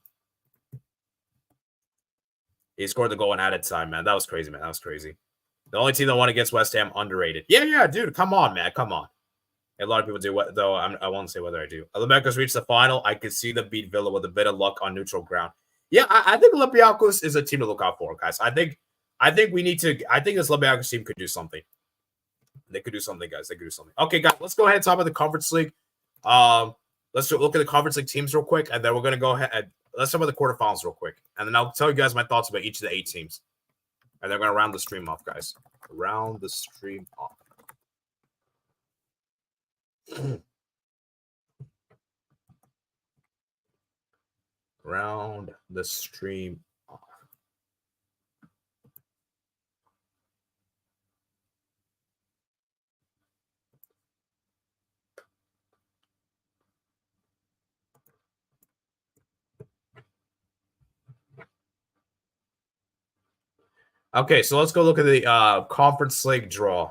He scored the goal in added time, man. That was crazy, man. That was crazy. The only team that won against West Ham, underrated. Yeah, dude. Come on, man. Come on. A lot of people do, though. I won't say whether I do. Olympiacos reached the final. I could see them beat Villa with a bit of luck on neutral ground. Yeah, I think Olympiacos is a team to look out for, guys. I think we need to. I think this Olympiacos team could do something. They could do something, guys. They could do something. Okay, guys. Let's go ahead and talk about the Conference League. Let's look at the Conference League teams real quick, and then we're gonna go ahead. let's talk about the quarterfinals real quick, and then I'll tell you guys my thoughts about each of the 8 teams. And they're going to round the stream off, guys. Round the stream off. Round the stream off. Okay, so let's go look at the Conference League draw.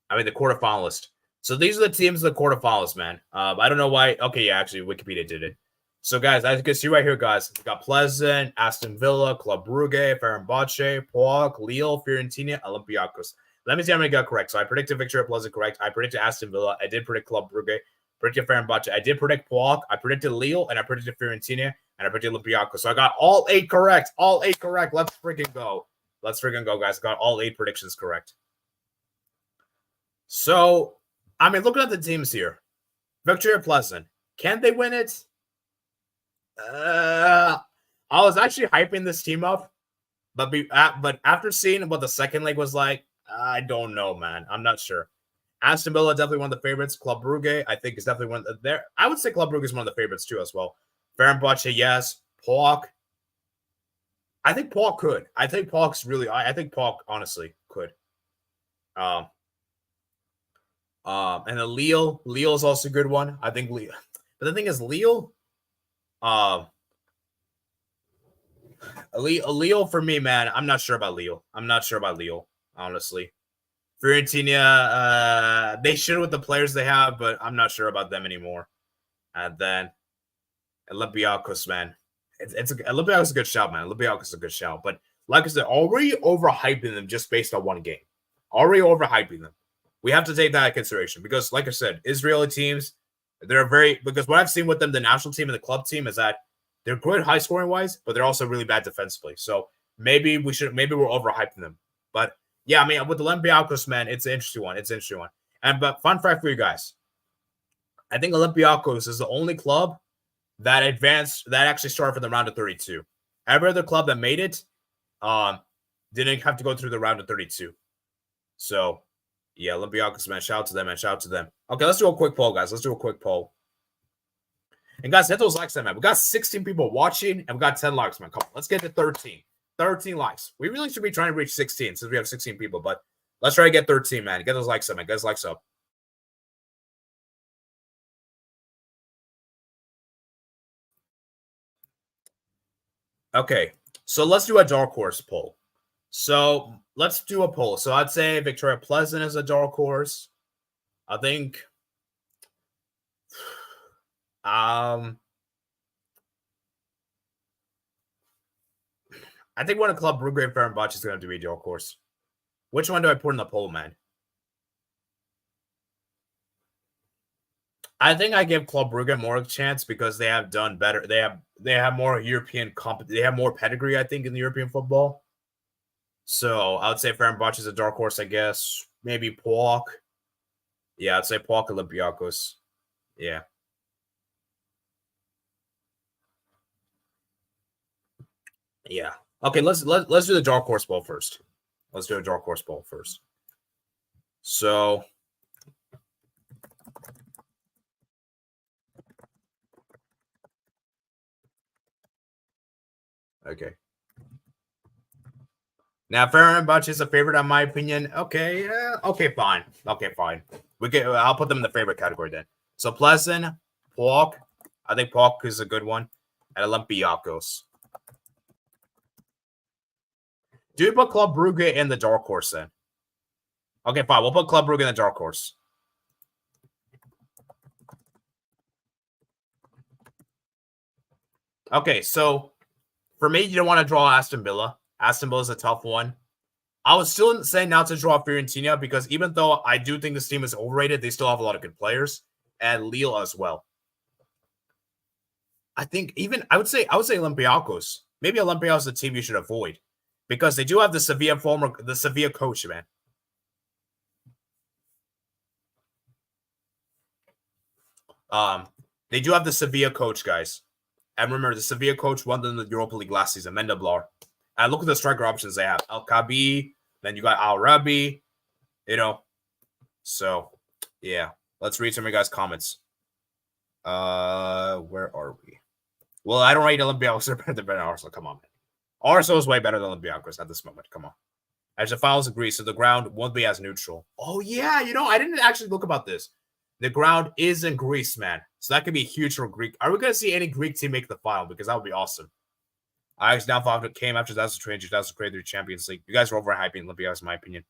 I mean, the quarterfinalist. So these are the teams in the quarterfinalists, man. I don't know why. Okay, yeah, actually, Wikipedia did it. So, guys, as you can see right here, guys, we got Pleasant, Aston Villa, Club Brugge, Fenerbahce, PAOK, Lille, Fiorentina, Olympiacos. Let me see how many got correct. So I predicted Victoria Pleasant correct. I predicted Aston Villa. I did predict Club Brugge. Predicted Fenerbahce. I did predict PAOK. I predicted Lille, and I predicted Fiorentina, and I predicted Olympiacos. So I got all 8 correct. All 8 correct. Let's freaking go. Let's freaking go, guys. I got all 8 predictions correct. So, I mean, looking at the teams here, Victoria Pleasant, can they win it? I was actually hyping this team up, but after seeing what the second leg was like, I don't know, man. I'm not sure. Aston Villa definitely one of the favorites. Club Brugge, I think, is definitely one of the. I would say Club Brugge is one of the favorites too, as well. Fenerbahce, yes. PAOK. I think PAOK could. I think PAOK's really. I think PAOK honestly could. And the Lille is also a good one. I think Lille. But the thing is, Lille. Lille for me, man. I'm not sure about Lille. Honestly. Fiorentina, they should with the players they have, but I'm not sure about them anymore. And then Olympiacos, man. Olympiacos is a good shout, man. Olympiacos is a good shout. But like I said, already overhyping them just based on one game. Already overhyping them. We have to take that into consideration because, like I said, Israeli teams, because what I've seen with them, the national team and the club team, is that they're good high scoring wise, but they're also really bad defensively. So maybe we're overhyping them. But yeah, I mean, with the Olympiacos, man, it's an interesting one. But fun fact for you guys, I think Olympiacos is the only club that actually started from the round of 32. Every other club that made it didn't have to go through the round of 32. So yeah, Olympiacos, man, shout out to them, man. Shout out to them. Okay, let's do a quick poll, guys. And guys, hit those likes, man. We got 16 people watching, and we got 10 likes, man. Come on, let's get to 13. 13 likes. We really should be trying to reach 16 since we have 16 people, but let's try to get 13, man. Get those likes up, man. Get those likes up. Okay, so let's do a dark horse poll. So let's do a poll. So I'd say Victoria Pleasant is a dark horse. I think one of Club Brugge and Fenerbahce is going to be a dark horse. Which one do I put in the poll, man? I think I give Club Brugge more of a chance because they have done better. They have more European they have more pedigree, I think, in the European football. So I would say Fenerbahce is a dark horse, I guess. Maybe PAOK. Yeah, I'd say PAOK Olympiacos. Yeah. Yeah. Okay, let's do the dark horse poll first. Let's do a dark horse poll first. So okay. Now Fenerbahce is a favorite, in my opinion. Okay, fine. I'll put them in the favorite category then. So Pleasant, PAOK. I think PAOK is a good one, and Olympiacos. Do you put Club Brugge in the dark horse then? Okay, fine. We'll put Club Brugge in the dark horse. Okay, so for me, you don't want to draw Aston Villa. Aston Villa is a tough one. I was still saying not to draw Fiorentina because even though I do think this team is overrated, they still have a lot of good players, and Lille as well. I think I would say Olympiacos. Maybe Olympiacos is a team you should avoid because they do have the Sevilla coach, man. They do have the Sevilla coach, guys. And remember, the Sevilla coach won the Europa League last season, Mendeblar. And look at the striker options they have. El Kabi, then you got Al Rabi, you know. So, yeah. Let's read some of you guys' comments. Where are we? Well, I don't rate Olympiacos are better than Arsenal. Come on, man. Arsenal is way better than Olympiacos at this moment. Come on. As the finals agree, so the ground won't be as neutral. Oh, yeah. You know, I didn't actually look about this. The ground is in Greece, man. So that could be huge for Greek. Are we going to see any Greek team make the final? Because that would be awesome. Ajax downfall came after 2020, 2023 Champions League. You guys are overhyping Olympiacos, in my opinion.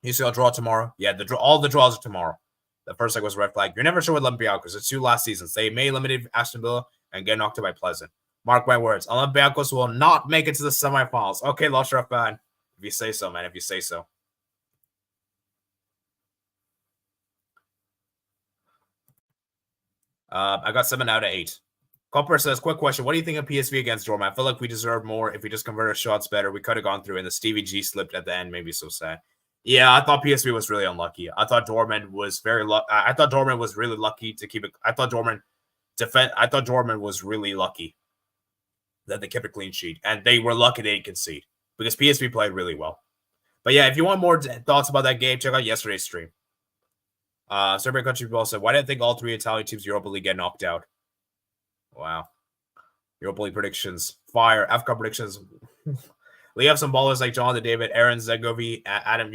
UCL draw tomorrow. Yeah, all the draws are tomorrow. The first leg was a red flag. You're never sure with Olympiacos. It's 2 last seasons. They may eliminate Aston Villa and get knocked out by Pleasant. Mark my words. Olympiacos will not make it to the semifinals. Okay, Lusher fan. If you say so, man. If you say so. I got 7 out of 8. Copper says, quick question. What do you think of PSV against Dortmund? I feel like we deserved more. If we just converted shots better, we could have gone through. And the Stevie G slipped at the end. Maybe so sad. Yeah, I thought PSV was really unlucky. I thought Dortmund was I thought Dortmund was really lucky to keep it. I thought Dortmund was really lucky that they kept a clean sheet. And they were lucky they didn't concede. Because PSV played really well. But yeah, if you want more thoughts about that game, check out yesterday's stream. Serbian Country Ball said, why didn't I think all 3 Italian teams Europa League get knocked out? Wow. Europa League predictions. Fire. FCA predictions. We have some ballers like Jonathan David, Aaron Zegovi, Adam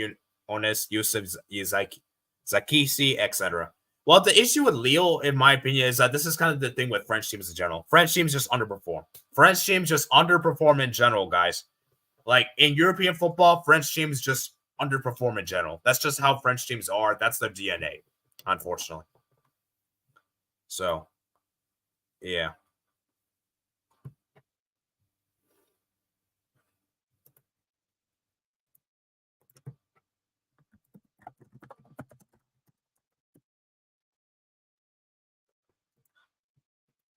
Onis, Yusuf Zakisi, etc. Well, the issue with Lille, in my opinion, is that this is kind of the thing with French teams in general. French teams just underperform. French teams just underperform in general, guys. Like, in European football, French teams just underperform in general. That's just how French teams are. That's their DNA, unfortunately. So, yeah.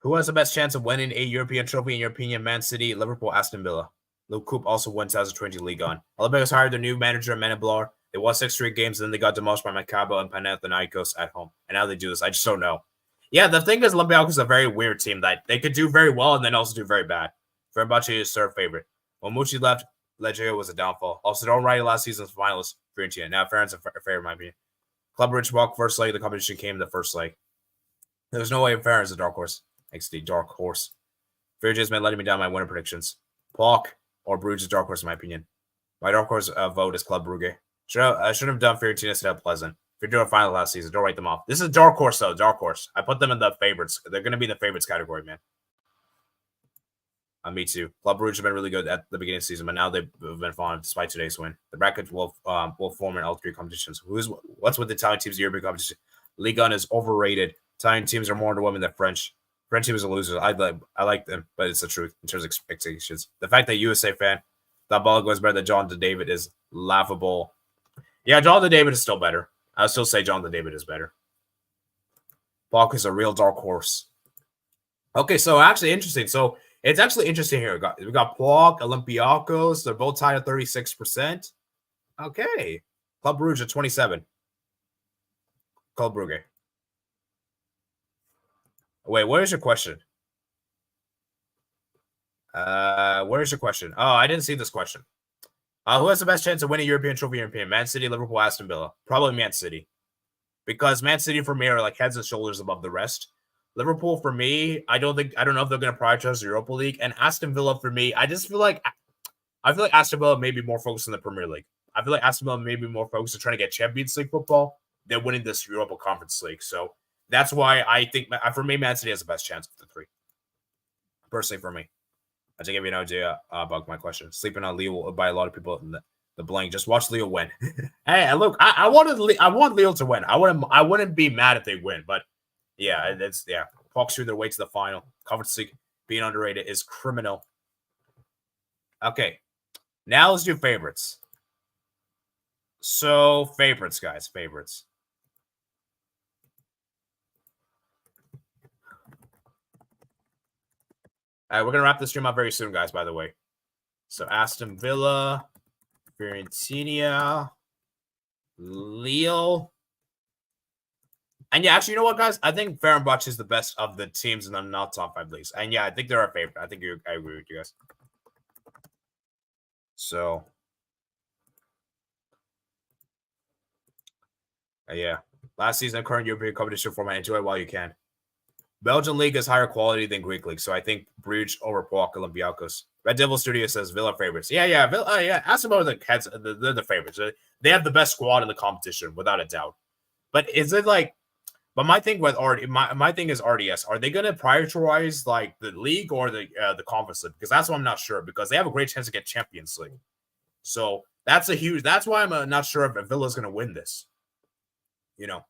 Who has the best chance of winning a European trophy in your opinion? Man City, Liverpool, Aston Villa. Luke Coop also won 2020 League on. Olympiacos hired their new manager, Meneblar. They won 6 straight games, and then they got demolished by Maccabi and Panathinaikos at home. And now they do this. I just don't know. Yeah, the thing is, Olympiacos is a very weird team that they could do very well and then also do very bad. Fenerbahce is their favorite. When Mucci left, Legio was a downfall. Also, don't write last season's finalist, Fiorentina. Now, Feren's a favorite, in my opinion. Club Rich walk first leg. The competition came in the first leg. There's no way Feren's a dark horse. XD, dark horse. Fiorentina been letting me down my winner predictions. Palk or Bruges is dark horse, in my opinion. My dark horse vote is Club Brugge. I should have done Fiorentina instead of Pleasant. If you're doing a final last season, don't write them off. This is dark horse, though. Dark horse. I put them in the favorites. They're going to be in the favorites category, man. Me too. Club Brugge have been really good at the beginning of the season, but now they've been falling despite today's win. The bracket will form in all 3 competitions. What's with the Italian teams' European competition? Ligue 1 is overrated. Italian teams are more underwhelming than French. French teams are losers. I like them, but it's the truth in terms of expectations. The fact that USA fan thought Balogun was better than Jonathan David is laughable. Yeah, Jonathan David is still better. I'll still say Jonathan David is better. Balk is a real dark horse. Okay, so actually interesting. So it's actually interesting here. We got Plok, Olympiacos. They're both tied at 36%. Okay. Club Brugge at 27. Club Brugge. Wait, what is your question? Where is your question? Oh, I didn't see this question. Who has the best chance of winning European trophy? European Man City, Liverpool, Aston Villa. Probably Man City, because Man City for me are like heads and shoulders above the rest. Liverpool for me, I don't know if they're going to prioritize the Europa League. And Aston Villa for me, I feel like Aston Villa may be more focused on the Premier League. I feel like Aston Villa may be more focused on trying to get Champions League football than winning this Europa Conference League. So that's why I think for me, Man City has the best chance of the 3. Personally, for me. I just give you an idea about my question. Sleeping on Leo by a lot of people in the blank. Just watch Leo win. Hey, look, I want Leo to win. I wouldn't be mad if they win, but yeah, Hawks through their way to the final. Conference League being underrated is criminal. Okay, now let's do favorites. So favorites, guys, favorites. All right, we're going to wrap this stream up very soon, guys, by the way. So Aston Villa, Fiorentina, Lille. And yeah, actually, you know what, guys? I think Fenerbahce is the best of the teams in the not top 5 leagues. And yeah, I think they're our favorite. I agree with you guys. So, yeah. Last season, current European competition format. Enjoy it while you can. Belgian league is higher quality than Greek league, so I think Bruges over PAOK Olympiacos. Red Devil Studio says Villa favorites. Yeah. Ask about the Cats. They're the favorites. They have the best squad in the competition, without a doubt. But is it like? But my thing with my thing is RDS. Are they going to prioritize like the league or the conference league? Because that's what I'm not sure. Because they have a great chance to get Champions League. So that's why I'm not sure if Villa is going to win this. You know.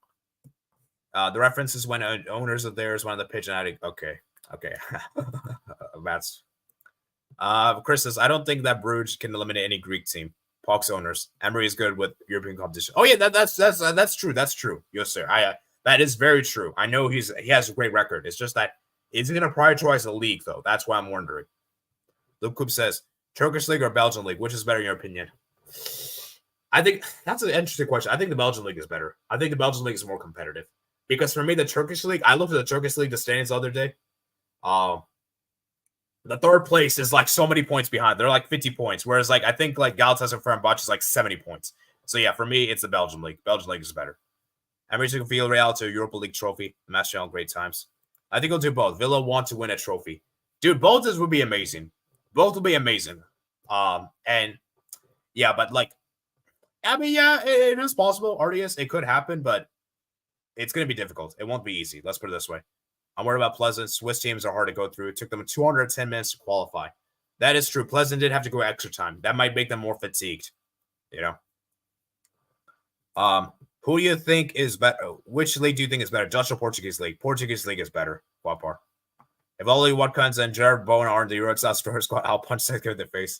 The reference is when owners of theirs one of the pigeon attic. Okay. That's Chris says, I don't think that Bruges can eliminate any Greek team. PAOK's owners. Emery is good with European competition. Oh yeah, that's true. That's true. Yes, sir. That is very true. I know he has a great record. It's just that is he going to prioritize the league though? That's why I'm wondering. Luke Coop says, Turkish league or Belgian league, which is better in your opinion? I think that's an interesting question. I think the Belgian league is better. I think the Belgian league is more competitive. Because for me, the Turkish league, I looked at the Turkish league, the standings the other day. The third place is like so many points behind. They're like 50 points. Whereas like I think like Galatasaray and Fenerbahce is like 70 points. So yeah, for me, it's the Belgian league. Belgian league is better. I'm reaching Villarreal to a Europa League trophy. Match on great times. I think we'll do both. Villa want to win a trophy. Dude, both of this would be amazing. Both will be amazing. And yeah, but like, I mean, yeah, it is possible. RDS, it could happen, but it's going to be difficult. It won't be easy. Let's put it this way. I'm worried about Pleasant. Swiss teams are hard to go through. It took them 210 minutes to qualify. That is true. Pleasant did have to go extra time. That might make them more fatigued. You know. Who do you think is better? Which league do you think is better? Dutch or Portuguese league? Portuguese league is better. Wapar. If only Watkins and Jared Bowen are in the Euro South Story squad, I'll punch that guy in the face.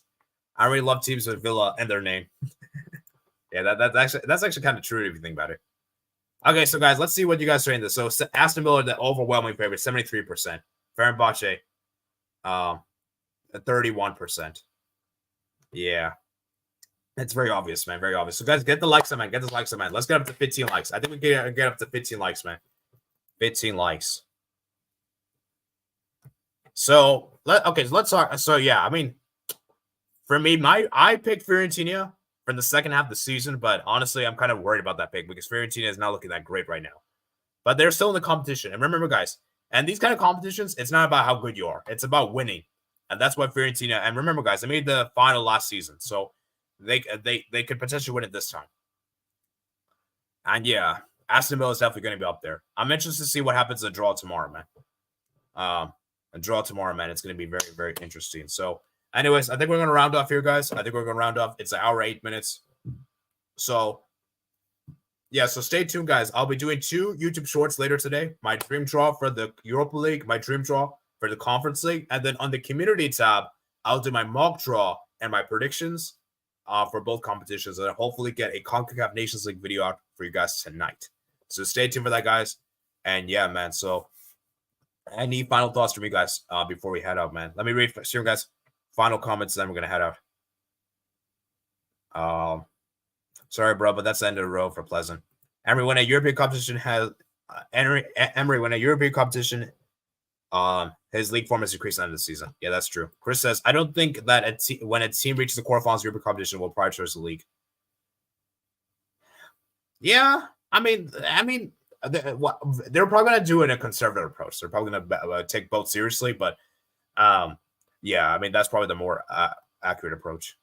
I really love teams with Villa and their name. Yeah, that's actually kind of true if you think about it. Okay, so guys, let's see what you guys are in this. So Aston Villa, the overwhelming favorite, 73%. Fenerbahce, 31%. Yeah. It's very obvious, man. Very obvious. So guys, get the likes up, man. Get the likes up, man. Let's get up to 15 likes. I think we can get up to 15 likes, man. 15 likes. So let's talk. So yeah, I mean, for me, I picked Fiorentina for the second half of the season, but honestly, I'm kind of worried about that pick because Fiorentina is not looking that great right now. But they're still in the competition. And remember, guys, and these kind of competitions, it's not about how good you are. It's about winning. And that's what Fiorentina, and remember, guys, they made the final last season. So they could potentially win it this time. And yeah, Aston Villa is definitely going to be up there. I'm interested to see what happens in the draw tomorrow, man. A draw tomorrow, man. It's going to be very, very interesting. So anyways, I think we're going to round off here, guys. I think we're going to round off. It's an hour, 8 minutes. So, yeah, so stay tuned, guys. I'll be doing 2 YouTube shorts later today. My dream draw for the Europa League, my dream draw for the Conference League. And then on the community tab, I'll do my mock draw and my predictions for both competitions. And hopefully get a CONCACAF Nations League video out for you guys tonight. So stay tuned for that, guys. And yeah, man. So any final thoughts from you guys before we head out, man? Let me read for you guys. Final comments, then we're gonna head out. Sorry, bro, but that's the end of the road for Pleasant. Emery, when a European competition has Emery, when a European competition, his league form has increased at the end of the season. Yeah, that's true. Chris says, I don't think that when a team reaches the quarterfinals European competition will prioritize the league. Yeah, I mean, they're probably gonna do it in a conservative approach. They're probably gonna take both seriously, but yeah, I mean that's probably the more accurate approach.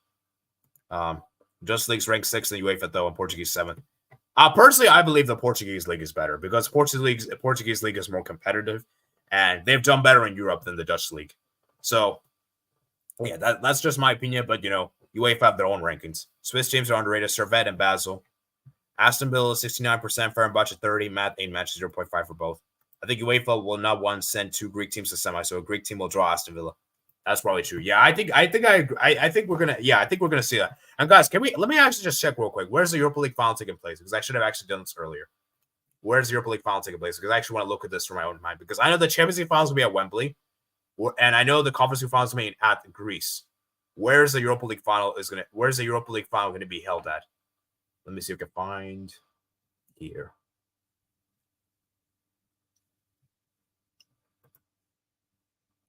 Just League's ranked 6th in UEFA though, and Portuguese 7th. Personally, I believe the Portuguese league is better because Portuguese league is more competitive, and they've done better in Europe than the Dutch league. So, yeah, that's just my opinion. But you know, UEFA have their own rankings. Swiss teams are underrated. Servette and Basel. Aston Villa 69%, Fenerbahce 30, Matt 8 matches 0.5 for both. I think UEFA will not send 2 Greek teams to semi, so a Greek team will draw Aston Villa. That's probably true. Yeah, I think we're gonna see that. And guys, let me actually just check real quick. Where's the Europa League final taking place? Because I should have actually done this earlier. Where's the Europa League final taking place? Because I actually want to look at this from my own mind. Because I know the Champions League finals will be at Wembley, and I know the Conference League finals will be at Greece. Where's the Europa League final going to be held at? Let me see if I can find here.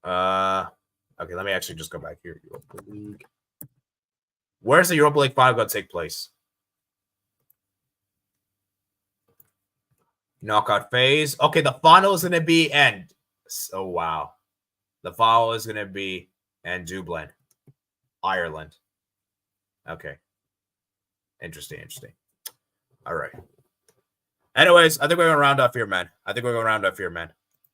Okay, let me actually just go back here. Europa League. Where's the Europa League final going to take place? Knockout phase. Okay, the final is going to be end. Oh, wow. The final is going to be in Dublin, Ireland. Okay. Interesting. All right. Anyways, I think we're going to round off here, man.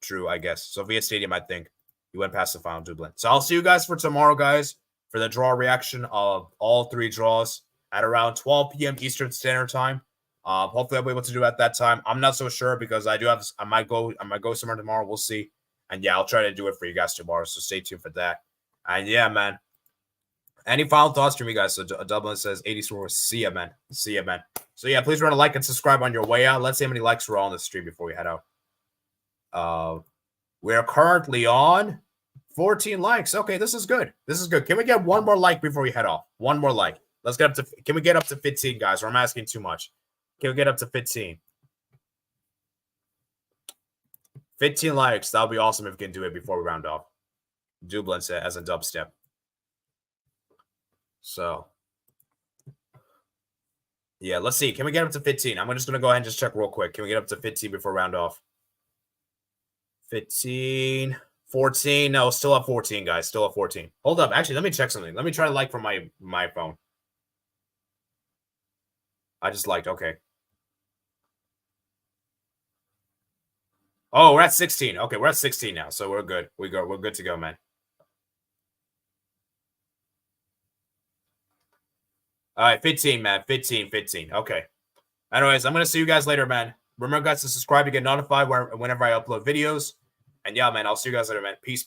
True, I guess. Sofia Stadium, I think. You went past the final, Dublin. So I'll see you guys for tomorrow, guys, for the draw reaction of all 3 draws at around 12 p.m. Eastern Standard Time. Hopefully I'll be able to do it at that time. I'm not so sure because I might go somewhere tomorrow. We'll see. And yeah, I'll try to do it for you guys tomorrow. So stay tuned for that. And yeah, man. Any final thoughts from you guys? So Dublin says 80 scores. See ya, man. So yeah, please run a like and subscribe on your way out. Let's see how many likes we're on the stream before we head out. We're currently on 14 likes. Okay, this is good. Can we get one more like before we head off? One more like. Let's get up to. Can we get up to 15, guys? Or I'm asking too much. Can we get up to 15? 15 likes. That would be awesome if we can do it before we round off. Dublin said as a dubstep. So, yeah, let's see. Can we get up to 15? I'm just going to go ahead and just check real quick. Can we get up to 15 before round off? 15, 14. No, still at 14, guys. Still at 14. Hold up. Actually, let me check something. Let me try to like from my phone. I just liked. Okay. Oh, we're at 16. Okay, we're at 16 now, so we're good. We're good to go, man. All right, 15, man. 15. Okay. Anyways, I'm going to see you guys later, man. Remember, guys, to subscribe to get notified whenever I upload videos. And yeah, man, I'll see you guys later, man. Peace.